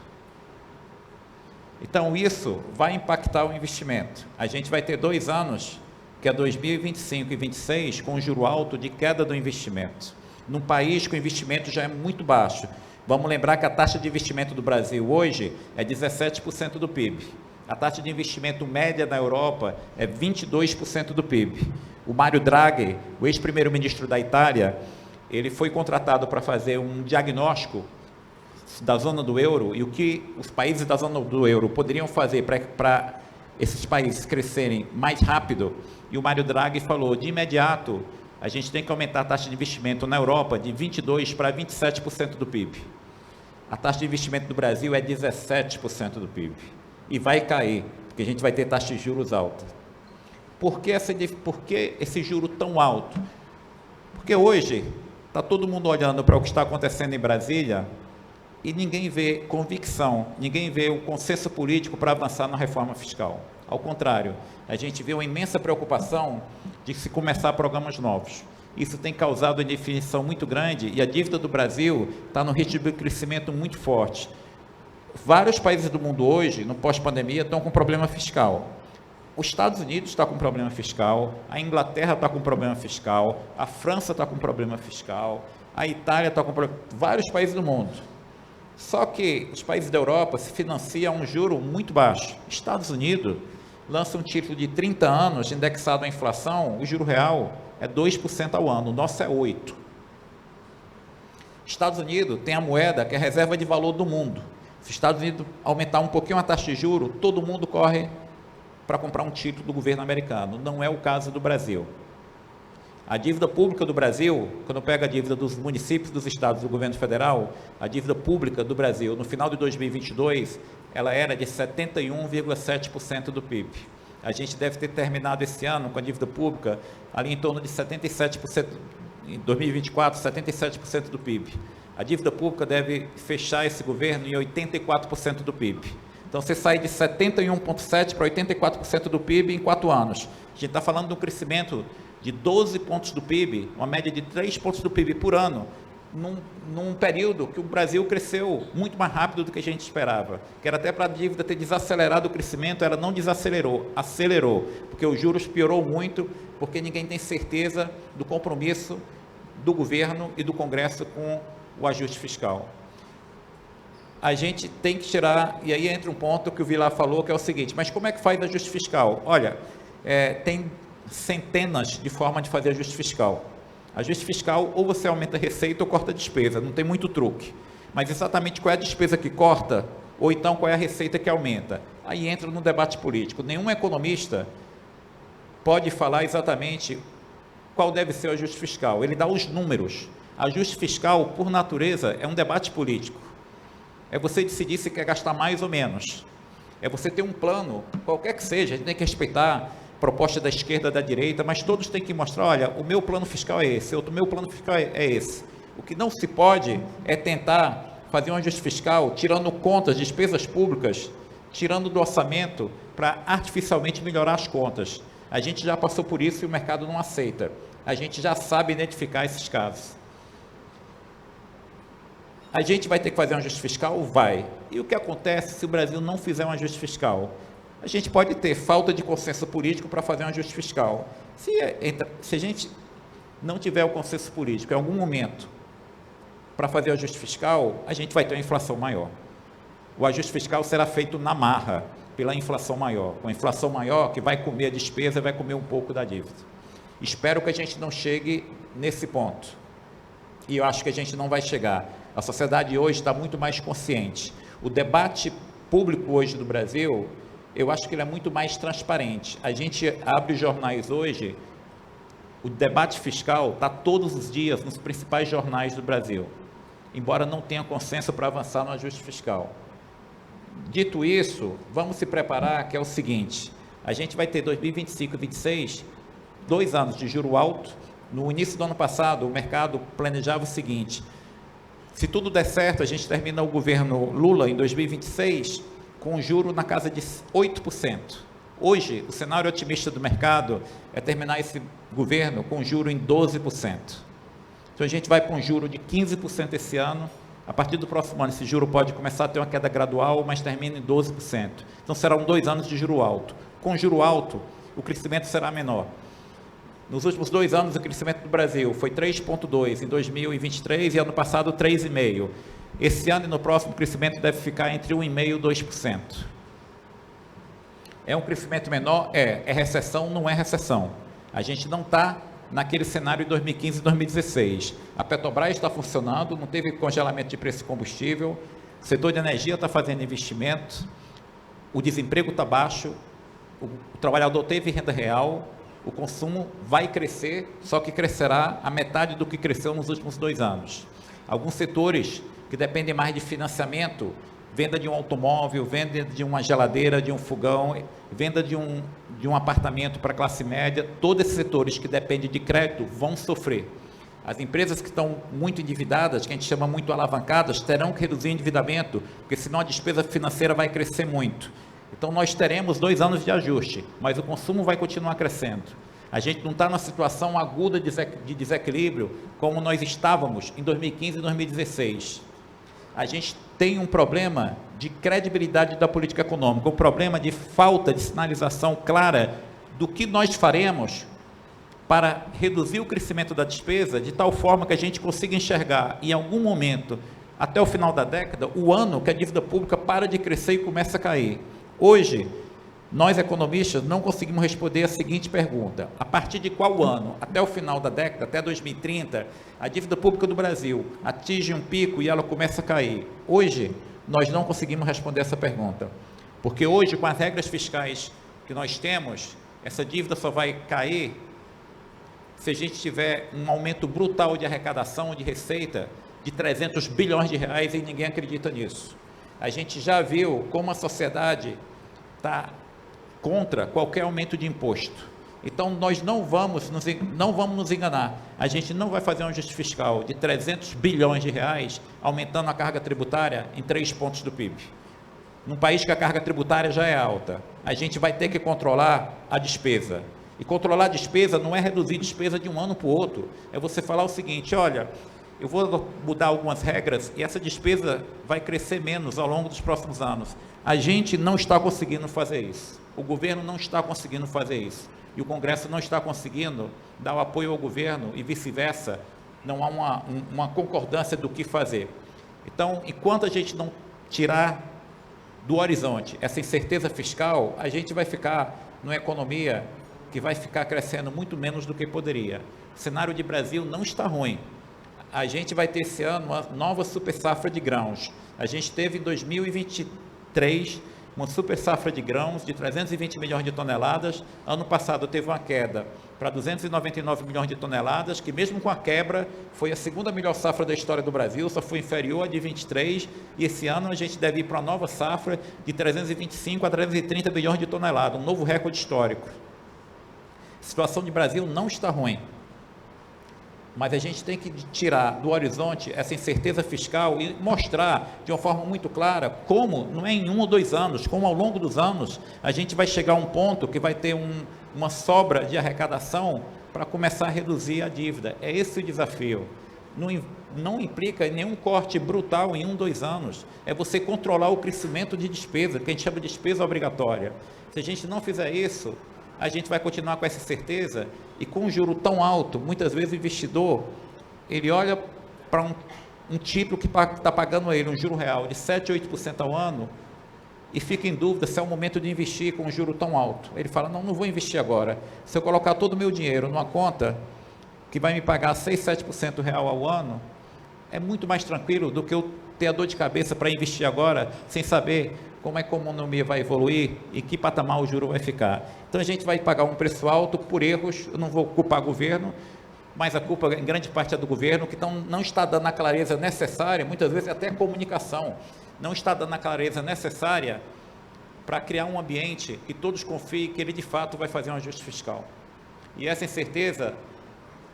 Então, isso vai impactar o investimento. A gente vai ter 2 anos, que é 2025 e 2026, com um juro alto de queda do investimento. Num país que o investimento já é muito baixo. Vamos lembrar que a taxa de investimento do Brasil hoje é 17% do PIB. A taxa de investimento média na Europa é 22% do PIB. O Mário Draghi, o ex-primeiro-ministro da Itália, ele foi contratado para fazer um diagnóstico da zona do euro e o que os países da zona do euro poderiam fazer para esses países crescerem mais rápido. E o Mário Draghi falou, de imediato, a gente tem que aumentar a taxa de investimento na Europa de 22% para 27% do PIB. A taxa de investimento do Brasil é 17% do PIB. E vai cair, porque a gente vai ter taxa de juros alta. Por que esse juro tão alto? Porque hoje está todo mundo olhando para o que está acontecendo em Brasília e ninguém vê convicção, ninguém vê o consenso político para avançar na reforma fiscal. Ao contrário, a gente vê uma imensa preocupação de se começar programas novos. Isso tem causado uma indefinição muito grande e a dívida do Brasil está no ritmo de crescimento muito forte. Vários países do mundo hoje, no pós-pandemia, estão com problema fiscal. Os Estados Unidos está com problema fiscal, a Inglaterra está com problema fiscal, a França está com problema fiscal, a Itália está com problema... Vários países do mundo. Só que os países da Europa se financiam a um juro muito baixo. Estados Unidos lança um título de 30 anos indexado à inflação, o juro real é 2% ao ano, o nosso é 8%. Estados Unidos tem a moeda que é a reserva de valor do mundo. Se os Estados Unidos aumentar um pouquinho a taxa de juros, todo mundo corre para comprar um título do governo americano. Não é o caso do Brasil. A dívida pública do Brasil, quando pega a dívida dos municípios, dos estados, do governo federal, a dívida pública do Brasil, no final de 2022, ela era de 71,7% do PIB. A gente deve ter terminado esse ano com a dívida pública ali em torno de 77%, em 2024, 77% do PIB. A dívida pública deve fechar esse governo em 84% do PIB. Então, você sai de 71,7% para 84% do PIB em 4 anos. A gente está falando de um crescimento de 12 pontos do PIB, uma média de 3 pontos do PIB por ano, num período que o Brasil cresceu muito mais rápido do que a gente esperava. Que era até para a dívida ter desacelerado o crescimento, ela não desacelerou, acelerou, porque os juros piorou muito, porque ninguém tem certeza do compromisso do governo e do Congresso com o ajuste fiscal. A gente tem que tirar, e aí entra um ponto que o Vilar falou, que é o seguinte, mas como é que faz ajuste fiscal? Olha, tem centenas de formas de fazer ajuste fiscal. Ajuste fiscal, ou você aumenta a receita ou corta a despesa, não tem muito truque. Mas exatamente qual é a despesa que corta, ou então qual é a receita que aumenta? Aí entra no debate político. Nenhum economista pode falar exatamente qual deve ser o ajuste fiscal. Ele dá os números. Ajuste fiscal, por natureza, é um debate político. É você decidir se quer gastar mais ou menos. É você ter um plano, qualquer que seja, a gente tem que respeitar proposta da esquerda, da direita, mas todos têm que mostrar, olha, o meu plano fiscal é esse, o meu plano fiscal é esse. O que não se pode é tentar fazer um ajuste fiscal, tirando contas, despesas públicas, tirando do orçamento para artificialmente melhorar as contas. A gente já passou por isso e o mercado não aceita. A gente já sabe identificar esses casos. A gente vai ter que fazer um ajuste fiscal? Vai. E o que acontece se o Brasil não fizer um ajuste fiscal? A gente pode ter falta de consenso político para fazer um ajuste fiscal. Se a gente não tiver o consenso político em algum momento para fazer o ajuste fiscal, a gente vai ter uma inflação maior. O ajuste fiscal será feito na marra, pela inflação maior. Com a inflação maior, que vai comer a despesa, vai comer um pouco da dívida. Espero que a gente não chegue nesse ponto. E eu acho que a gente não vai chegar. A sociedade hoje está muito mais consciente. O debate público hoje do Brasil, eu acho que ele é muito mais transparente. A gente abre jornais hoje, o debate fiscal está todos os dias nos principais jornais do Brasil, embora não tenha consenso para avançar no ajuste fiscal. Dito isso, vamos se preparar, que é o seguinte, a gente vai ter 2025 e 2026, 2 anos de juro alto. No início do ano passado, o mercado planejava o seguinte, se tudo der certo, a gente termina o governo Lula em 2026, com um juro na casa de 8%. Hoje, o cenário otimista do mercado é terminar esse governo com um juro em 12%. Então, a gente vai para um juro de 15% esse ano. A partir do próximo ano, esse juro pode começar a ter uma queda gradual, mas termina em 12%. Então, serão 2 anos de juro alto. Com juro alto, o crescimento será menor. Nos últimos 2 anos, o crescimento do Brasil foi 3,2% em 2023 e ano passado 3,5%. Esse ano e no próximo, o crescimento deve ficar entre 1,5% e 2%. É um crescimento menor? É recessão? Não é recessão. A gente não está naquele cenário de 2015 e 2016. A Petrobras está funcionando, não teve congelamento de preço de combustível, o setor de energia está fazendo investimento, o desemprego está baixo, o trabalhador teve renda real, o consumo vai crescer, só que crescerá a metade do que cresceu nos últimos 2 anos. Alguns setores que dependem mais de financiamento, venda de um automóvel, venda de uma geladeira, de um fogão, venda de um apartamento para a classe média, todos esses setores que dependem de crédito vão sofrer. As empresas que estão muito endividadas, que a gente chama muito alavancadas, terão que reduzir o endividamento, porque senão a despesa financeira vai crescer muito. Então, nós teremos 2 anos de ajuste, mas o consumo vai continuar crescendo. A gente não está numa situação aguda de desequilíbrio como nós estávamos em 2015 e 2016. A gente tem um problema de credibilidade da política econômica, um problema de falta de sinalização clara do que nós faremos para reduzir o crescimento da despesa de tal forma que a gente consiga enxergar em algum momento, até o final da década, o ano que a dívida pública para de crescer e começa a cair. Hoje, nós economistas não conseguimos responder a seguinte pergunta: a partir de qual ano, até o final da década, até 2030, a dívida pública do Brasil atinge um pico e ela começa a cair? Hoje, nós não conseguimos responder essa pergunta, porque hoje, com as regras fiscais que nós temos, essa dívida só vai cair se a gente tiver um aumento brutal de arrecadação, de receita, de 300 bilhões de reais, e ninguém acredita nisso. A gente já viu como a sociedade está contra qualquer aumento de imposto. Então, nós não vamos nos enganar. A gente não vai fazer um ajuste fiscal de 300 bilhões de reais, aumentando a carga tributária em 3 pontos do PIB. Num país que a carga tributária já é alta, a gente vai ter que controlar a despesa. E controlar a despesa não é reduzir despesa de um ano para o outro. É você falar o seguinte: olha, eu vou mudar algumas regras e essa despesa vai crescer menos ao longo dos próximos anos. A gente não está conseguindo fazer isso. O governo não está conseguindo fazer isso. E o Congresso não está conseguindo dar o apoio ao governo e vice-versa. Não há uma concordância do que fazer. Então, enquanto a gente não tirar do horizonte essa incerteza fiscal, a gente vai ficar numa economia que vai ficar crescendo muito menos do que poderia. O cenário de Brasil não está ruim. A gente vai ter esse ano uma nova super safra de grãos. A gente teve em 2023 uma super safra de grãos de 320 milhões de toneladas. Ano passado teve uma queda para 299 milhões de toneladas, que mesmo com a quebra foi a segunda melhor safra da história do Brasil, só foi inferior à de 23, e esse ano a gente deve ir para uma nova safra de 325 a 330 milhões de toneladas, um novo recorde histórico. A situação do Brasil não está ruim, mas a gente tem que tirar do horizonte essa incerteza fiscal e mostrar de uma forma muito clara como, não é em 1 ou 2 anos, como ao longo dos anos, a gente vai chegar a um ponto que vai ter uma sobra de arrecadação para começar a reduzir a dívida. É esse o desafio. Não implica nenhum corte brutal em 1, 2 anos. É você controlar o crescimento de despesa, que a gente chama de despesa obrigatória. Se a gente não fizer isso, a gente vai continuar com essa certeza, e com um juro tão alto, muitas vezes o investidor, ele olha para um título que está pagando a ele um juro real de 7, 8% ao ano, e fica em dúvida se é o momento de investir com um juro tão alto. Ele fala: não vou investir agora. Se eu colocar todo o meu dinheiro numa conta que vai me pagar 6, 7% real ao ano, é muito mais tranquilo do que eu ter a dor de cabeça para investir agora, sem saber como a economia vai evoluir e que patamar o juro vai ficar. Então a gente vai pagar um preço alto por erros. Eu não vou culpar o governo, mas a culpa em grande parte é do governo, que não está dando a clareza necessária, muitas vezes até a comunicação, não está dando a clareza necessária para criar um ambiente que todos confiem que ele de fato vai fazer um ajuste fiscal. E essa incerteza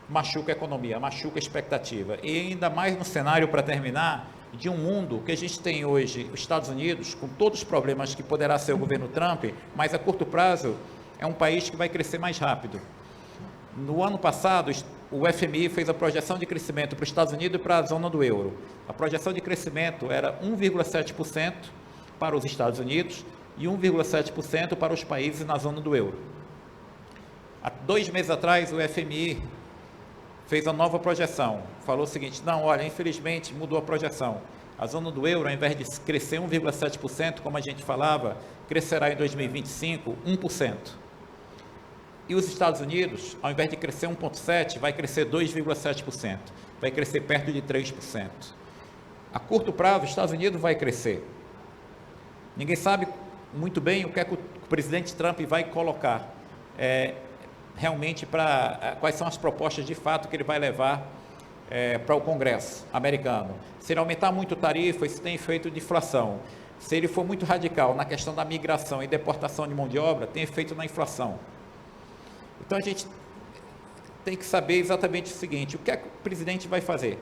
machuca a economia, machuca a expectativa. E ainda mais no cenário, para terminar, de um mundo que a gente tem hoje, os Estados Unidos, com todos os problemas que poderá ser o governo Trump, mas a curto prazo é um país que vai crescer mais rápido. No ano passado, o FMI fez a projeção de crescimento para os Estados Unidos e para a zona do euro. A projeção de crescimento era 1,7% para os Estados Unidos e 1,7% para os países na zona do euro. Há 2 meses atrás, o FMI fez a nova projeção, falou o seguinte: não, olha, infelizmente mudou a projeção. A zona do euro, ao invés de crescer 1,7%, como a gente falava, crescerá em 2025 1%. E os Estados Unidos, ao invés de crescer 1,7%, vai crescer 2,7%, vai crescer perto de 3%. A curto prazo, os Estados Unidos vai crescer. Ninguém sabe muito bem o que é que o presidente Trump vai colocar realmente quais são as propostas de fato que ele vai levar para o Congresso americano. Se ele aumentar muito tarifa, isso tem efeito de inflação. Se ele for muito radical na questão da migração e deportação de mão de obra, tem efeito na inflação. Então a gente tem que saber exatamente o seguinte: o que é que o presidente vai fazer?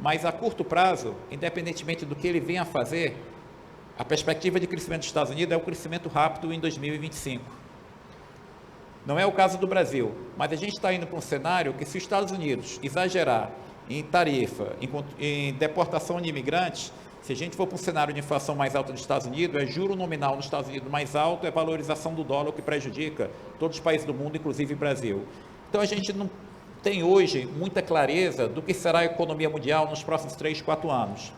Mas a curto prazo, independentemente do que ele venha a fazer, a perspectiva de crescimento dos Estados Unidos é o crescimento rápido em 2025. Não é o caso do Brasil, mas a gente está indo para um cenário que, se os Estados Unidos exagerar em tarifa, em deportação de imigrantes, se a gente for para um cenário de inflação mais alta nos Estados Unidos, é juro nominal nos Estados Unidos mais alto, é valorização do dólar, o que prejudica todos os países do mundo, inclusive o Brasil. Então a gente não tem hoje muita clareza do que será a economia mundial nos próximos 3, 4 anos.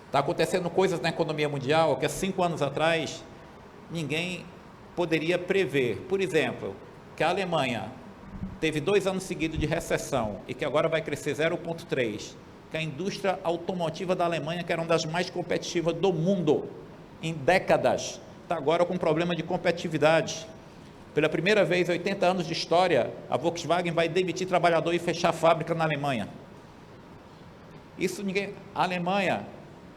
Está acontecendo coisas na economia mundial que há 5 anos atrás ninguém poderia prever. Por exemplo, que a Alemanha teve 2 anos seguidos de recessão e que agora vai crescer 0,3%, que a indústria automotiva da Alemanha, que era uma das mais competitivas do mundo em décadas, está agora com problema de competitividade. Pela primeira vez em 80 anos de história, a Volkswagen vai demitir trabalhador e fechar a fábrica na Alemanha. A Alemanha,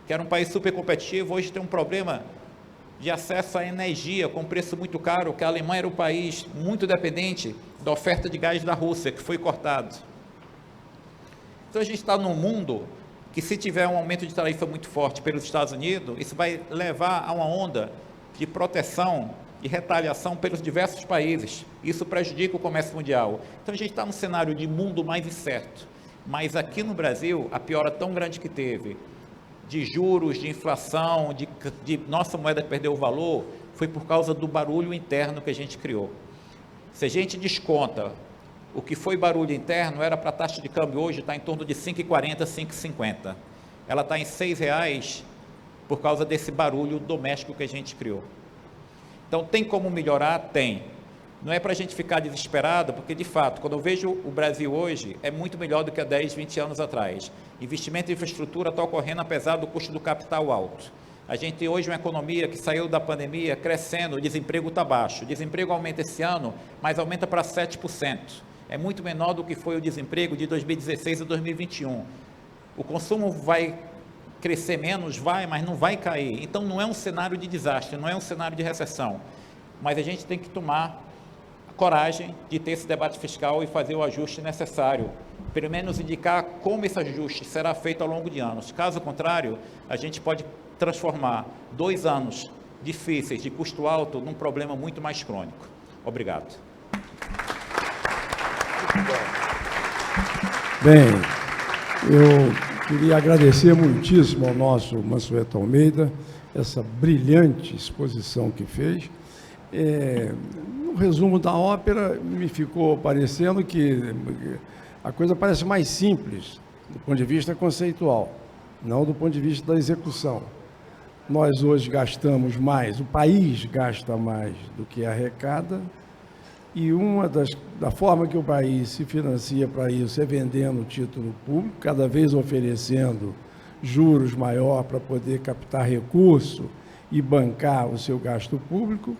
que era um país super competitivo, hoje tem um problema de acesso à energia com preço muito caro, que a Alemanha era um país muito dependente da oferta de gás da Rússia, que foi cortado. Então a gente está num mundo que, se tiver um aumento de tarifa muito forte pelos Estados Unidos, isso vai levar a uma onda de proteção e retaliação pelos diversos países. Isso prejudica o comércio mundial. Então a gente está num cenário de mundo mais incerto. Mas aqui no Brasil, a piora tão grande que teve, de juros, de inflação, de nossa moeda que perdeu o valor, foi por causa do barulho interno que a gente criou. Se a gente desconta o que foi barulho interno, era para a taxa de câmbio hoje estar em torno de 5,40, 5,50. Ela está em R$6 por causa desse barulho doméstico que a gente criou. Então, tem como melhorar? Tem. Não é para a gente ficar desesperado, porque, de fato, quando eu vejo o Brasil hoje, é muito melhor do que há 10, 20 anos atrás. Investimento em infraestrutura está ocorrendo apesar do custo do capital alto. A gente tem hoje uma economia que saiu da pandemia crescendo, o desemprego está baixo. O desemprego aumenta esse ano, mas aumenta para 7%. É muito menor do que foi o desemprego de 2016 a 2021. O consumo vai crescer menos? Vai, mas não vai cair. Então, não é um cenário de desastre, não é um cenário de recessão. Mas a gente tem que tomar coragem de ter esse debate fiscal e fazer o ajuste necessário, pelo menos indicar como esse ajuste será feito ao longo de anos. Caso contrário, a gente pode transformar 2 anos difíceis de custo alto num problema muito mais crônico. Obrigado. Bem, eu queria agradecer muitíssimo ao nosso Mansueto Almeida essa brilhante exposição que fez. No resumo da ópera, me ficou parecendo que a coisa parece mais simples do ponto de vista conceitual, não do ponto de vista da execução. Nós hoje gastamos mais, o país gasta mais do que arrecada, e da forma que o país se financia para isso é vendendo título público, cada vez oferecendo juros maior para poder captar recurso e bancar o seu gasto público.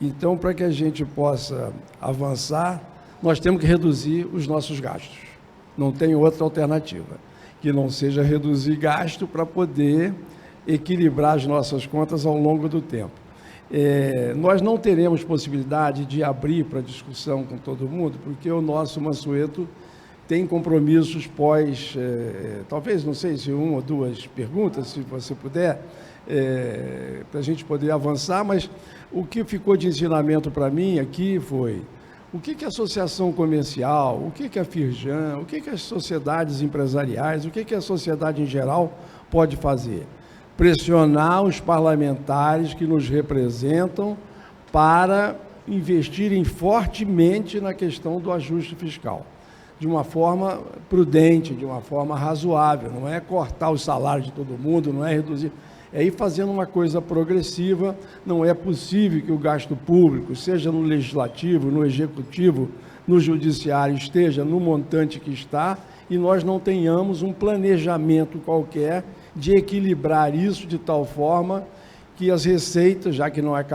Então, para que a gente possa avançar, nós temos que reduzir os nossos gastos. Não tem outra alternativa, que não seja reduzir gasto para poder equilibrar as nossas contas ao longo do tempo. Nós não teremos possibilidade de abrir para discussão com todo mundo, porque o nosso Mansueto tem compromissos talvez, não sei se 1 ou 2 perguntas, se você puder, para a gente poder avançar, mas o que ficou de ensinamento para mim aqui foi o que a associação comercial, o que a Firjan, o que as sociedades empresariais, o que a sociedade em geral pode fazer? Pressionar os parlamentares que nos representam para investirem fortemente na questão do ajuste fiscal, de uma forma prudente, de uma forma razoável, não é cortar o salário de todo mundo, não é reduzir, é ir fazendo uma coisa progressiva. Não é possível que o gasto público, seja no legislativo, no executivo, no judiciário, esteja no montante que está, e nós não tenhamos um planejamento qualquer de equilibrar isso de tal forma que as receitas, já que não é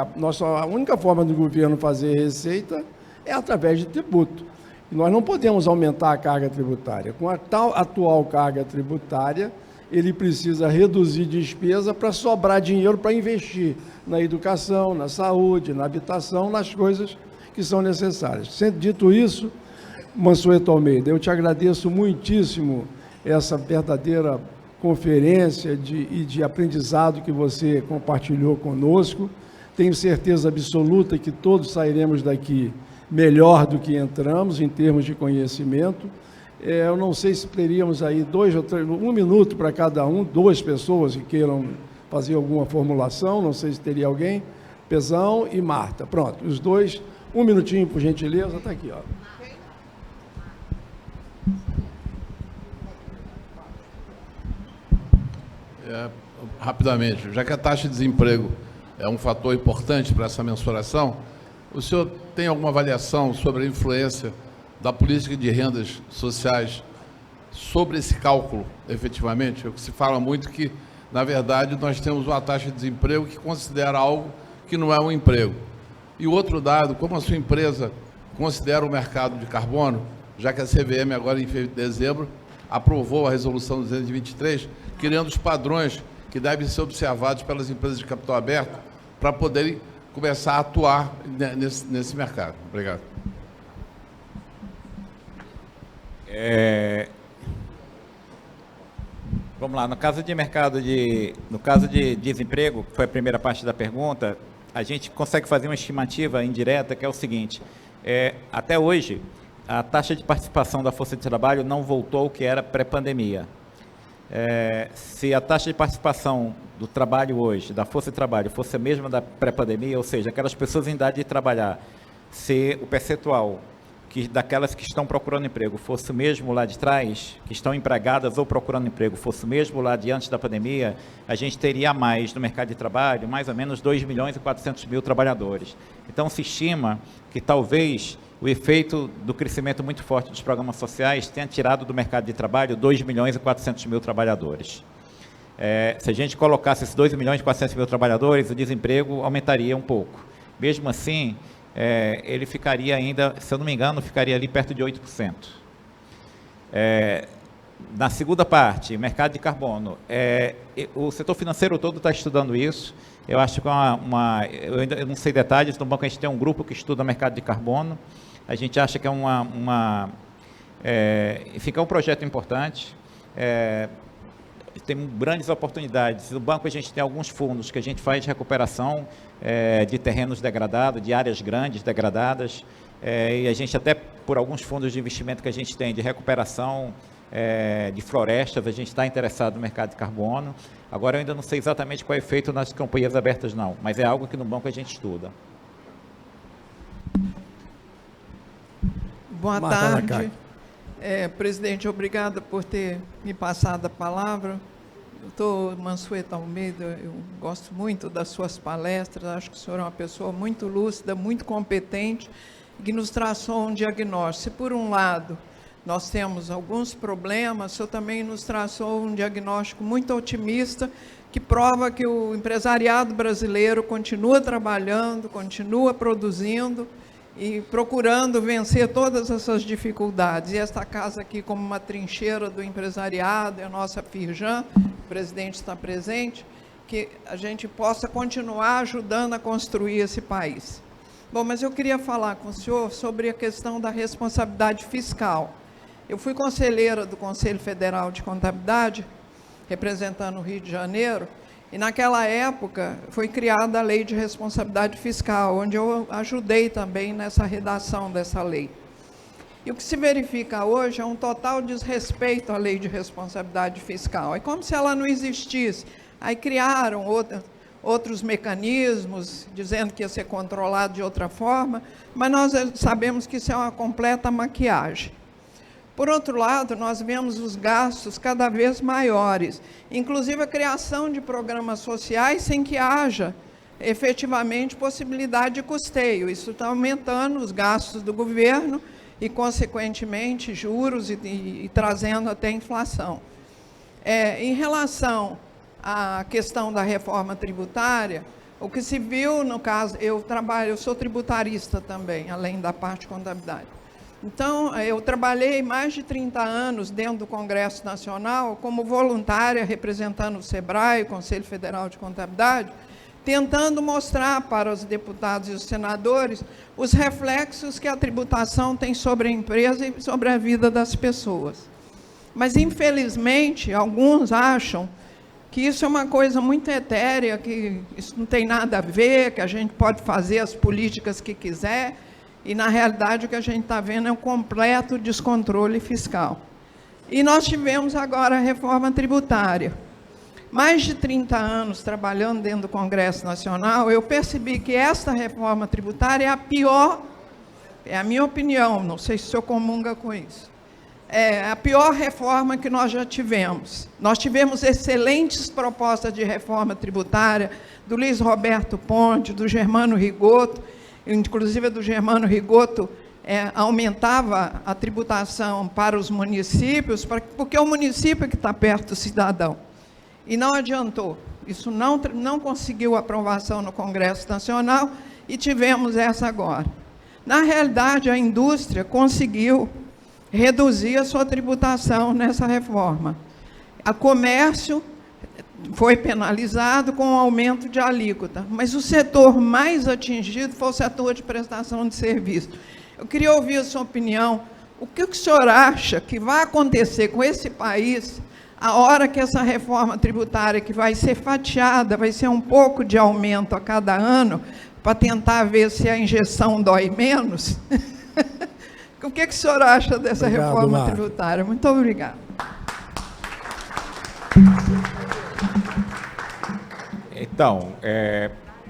a única forma do governo fazer receita é através de tributo. E nós não podemos aumentar a carga tributária. Com a tal atual carga tributária, ele precisa reduzir despesa para sobrar dinheiro para investir na educação, na saúde, na habitação, nas coisas que são necessárias. Sendo dito isso, Mansueto Almeida, eu te agradeço muitíssimo essa verdadeira conferência e de aprendizado que você compartilhou conosco. Tenho certeza absoluta que todos sairemos daqui melhor do que entramos em termos de conhecimento. Eu não sei se teríamos aí 2 ou 3, 1 minuto para cada um, 2 pessoas que queiram fazer alguma formulação, não sei se teria alguém. Pezão e Marta. Pronto, os 2, 1 minutinho, por gentileza, está aqui, ó. Rapidamente, já que a taxa de desemprego é um fator importante para essa mensuração, o senhor tem alguma avaliação sobre a influência da política de rendas sociais sobre esse cálculo, efetivamente? Se fala muito que, na verdade, nós temos uma taxa de desemprego que considera algo que não é um emprego. E outro dado, como a sua empresa considera o mercado de carbono, já que a CVM agora em dezembro aprovou a resolução 223, criando os padrões que devem ser observados pelas empresas de capital aberto para poderem começar a atuar nesse mercado. Obrigado. Vamos lá, no caso de desemprego, que foi a primeira parte da pergunta, a gente consegue fazer uma estimativa indireta, que é o seguinte: até hoje, a taxa de participação da força de trabalho não voltou ao que era pré-pandemia. Se a taxa de participação do trabalho hoje, da força de trabalho, fosse a mesma da pré-pandemia, ou seja, aquelas pessoas em idade de trabalhar, se o percentual daquelas que estão procurando emprego fosse o mesmo lá de trás, que estão empregadas ou procurando emprego, fosse o mesmo lá de antes da pandemia, a gente teria mais no mercado de trabalho, mais ou menos 2.400.000 trabalhadores. Então, se estima que talvez o efeito do crescimento muito forte dos programas sociais tenha tirado do mercado de trabalho 2.400.000 trabalhadores. Se a gente colocasse esses 2.400.000 trabalhadores, o desemprego aumentaria um pouco. Mesmo assim, ele ficaria ainda, se eu não me engano, ficaria ali perto de 8%. Na segunda parte, mercado de carbono, o setor financeiro todo está estudando isso. Eu acho que eu não sei detalhes, no banco a gente tem um grupo que estuda mercado de carbono. A gente acha que é um projeto importante. Tem grandes oportunidades. No banco a gente tem alguns fundos que a gente faz de recuperação de terrenos degradados, de áreas grandes degradadas, e a gente até, por alguns fundos de investimento que a gente tem de recuperação de florestas, a gente está interessado no mercado de carbono. Agora eu ainda não sei exatamente qual é o efeito nas companhias abertas não, mas é algo que no banco a gente estuda. Boa tarde. Presidente, obrigada por ter me passado a palavra. Doutor Mansueto Almeida, eu gosto muito das suas palestras, acho que o senhor é uma pessoa muito lúcida, muito competente, que nos traçou um diagnóstico. Se, por um lado, nós temos alguns problemas, o senhor também nos traçou um diagnóstico muito otimista, que prova que o empresariado brasileiro continua trabalhando, continua produzindo, e procurando vencer todas essas dificuldades. E esta casa aqui, como uma trincheira do empresariado, é a nossa Firjan, o presidente está presente, que a gente possa continuar ajudando a construir esse país. Bom, mas eu queria falar com o senhor sobre a questão da responsabilidade fiscal. Eu fui conselheira do Conselho Federal de Contabilidade, representando o Rio de Janeiro, e naquela época foi criada a Lei de Responsabilidade Fiscal, onde eu ajudei também nessa redação dessa lei. E o que se verifica hoje é um total desrespeito à Lei de Responsabilidade Fiscal. É como se ela não existisse. Aí criaram outros mecanismos, dizendo que ia ser controlado de outra forma, mas nós sabemos que isso é uma completa maquiagem. Por outro lado, nós vemos os gastos cada vez maiores, inclusive a criação de programas sociais sem que haja efetivamente possibilidade de custeio. Isso está aumentando os gastos do governo e, consequentemente, juros e trazendo até inflação. Em relação à questão da reforma tributária, o que se viu, no caso, eu sou tributarista também, além da parte de contabilidade. Então, eu trabalhei mais de 30 anos dentro do Congresso Nacional como voluntária, representando o SEBRAE, o Conselho Federal de Contabilidade, tentando mostrar para os deputados e os senadores os reflexos que a tributação tem sobre a empresa e sobre a vida das pessoas. Mas, infelizmente, alguns acham que isso é uma coisa muito etérea, que isso não tem nada a ver, que a gente pode fazer as políticas que quiser, e, na realidade, o que a gente está vendo é um completo descontrole fiscal. E nós tivemos agora a reforma tributária. Mais de 30 anos trabalhando dentro do Congresso Nacional, eu percebi que esta reforma tributária é a pior, é a minha opinião, não sei se o senhor comunga com isso, é a pior reforma que nós já tivemos. Nós tivemos excelentes propostas de reforma tributária, do Luiz Roberto Ponte, do Germano Rigoto, inclusive a do Germano Rigoto aumentava a tributação para os municípios, porque é o município que está perto do cidadão. E não adiantou. Isso não conseguiu aprovação no Congresso Nacional, e tivemos essa agora. Na realidade, a indústria conseguiu reduzir a sua tributação nessa reforma. O comércio foi penalizado com o aumento de alíquota, mas o setor mais atingido foi o setor de prestação de serviço. Eu queria ouvir a sua opinião. O que o senhor acha que vai acontecer com esse país a hora que essa reforma tributária, que vai ser fatiada, vai ser um pouco de aumento a cada ano, para tentar ver se a injeção dói menos? O que o senhor acha dessa reforma tributária? Muito obrigada. Então,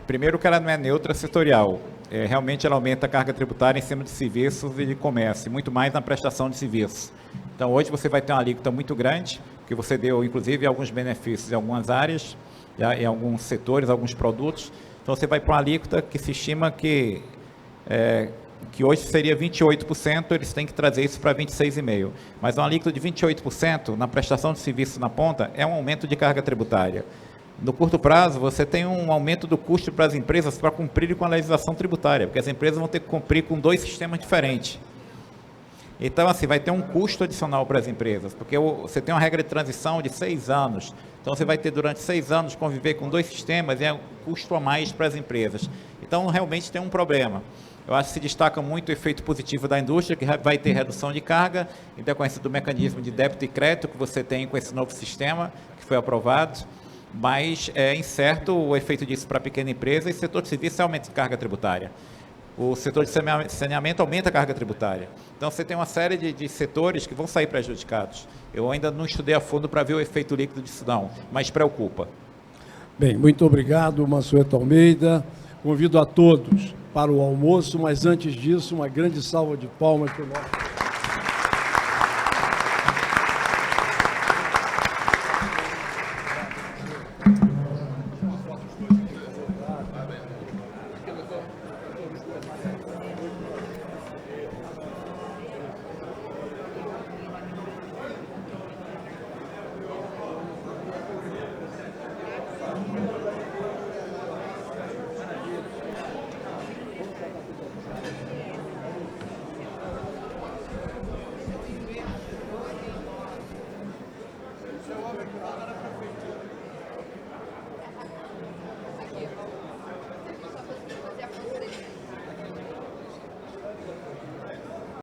primeiro que ela não é neutra setorial. Realmente ela aumenta a carga tributária em cima de serviços e de comércio, muito mais na prestação de serviços. Então, hoje você vai ter uma alíquota muito grande, que você deu, inclusive, alguns benefícios em algumas áreas, em alguns setores, alguns produtos. Então, você vai para uma alíquota que se estima que hoje seria 28%, eles têm que trazer isso para 26,5%. Mas uma alíquota de 28% na prestação de serviço na ponta é um aumento de carga tributária. No curto prazo, você tem um aumento do custo para as empresas para cumprirem com a legislação tributária, porque as empresas vão ter que cumprir com 2 sistemas diferentes. Então, assim, vai ter um custo adicional para as empresas, porque você tem uma regra de transição de 6 anos. Então, você vai ter, durante 6 anos, conviver com 2 sistemas, e é um custo a mais para as empresas. Então, realmente tem um problema. Eu acho que se destaca muito o efeito positivo da indústria, que vai ter redução de carga, em decorrência do mecanismo de débito e crédito que você tem com esse novo sistema, que foi aprovado. Mas é incerto o efeito disso para a pequena empresa, e setor de serviço aumenta a carga tributária. O setor de saneamento aumenta a carga tributária. Então, você tem uma série de setores que vão sair prejudicados. Eu ainda não estudei a fundo para ver o efeito líquido disso não, mas preocupa. Bem, muito obrigado, Mansueto Almeida. Convido a todos para o almoço, mas antes disso, uma grande salva de palmas para o nosso...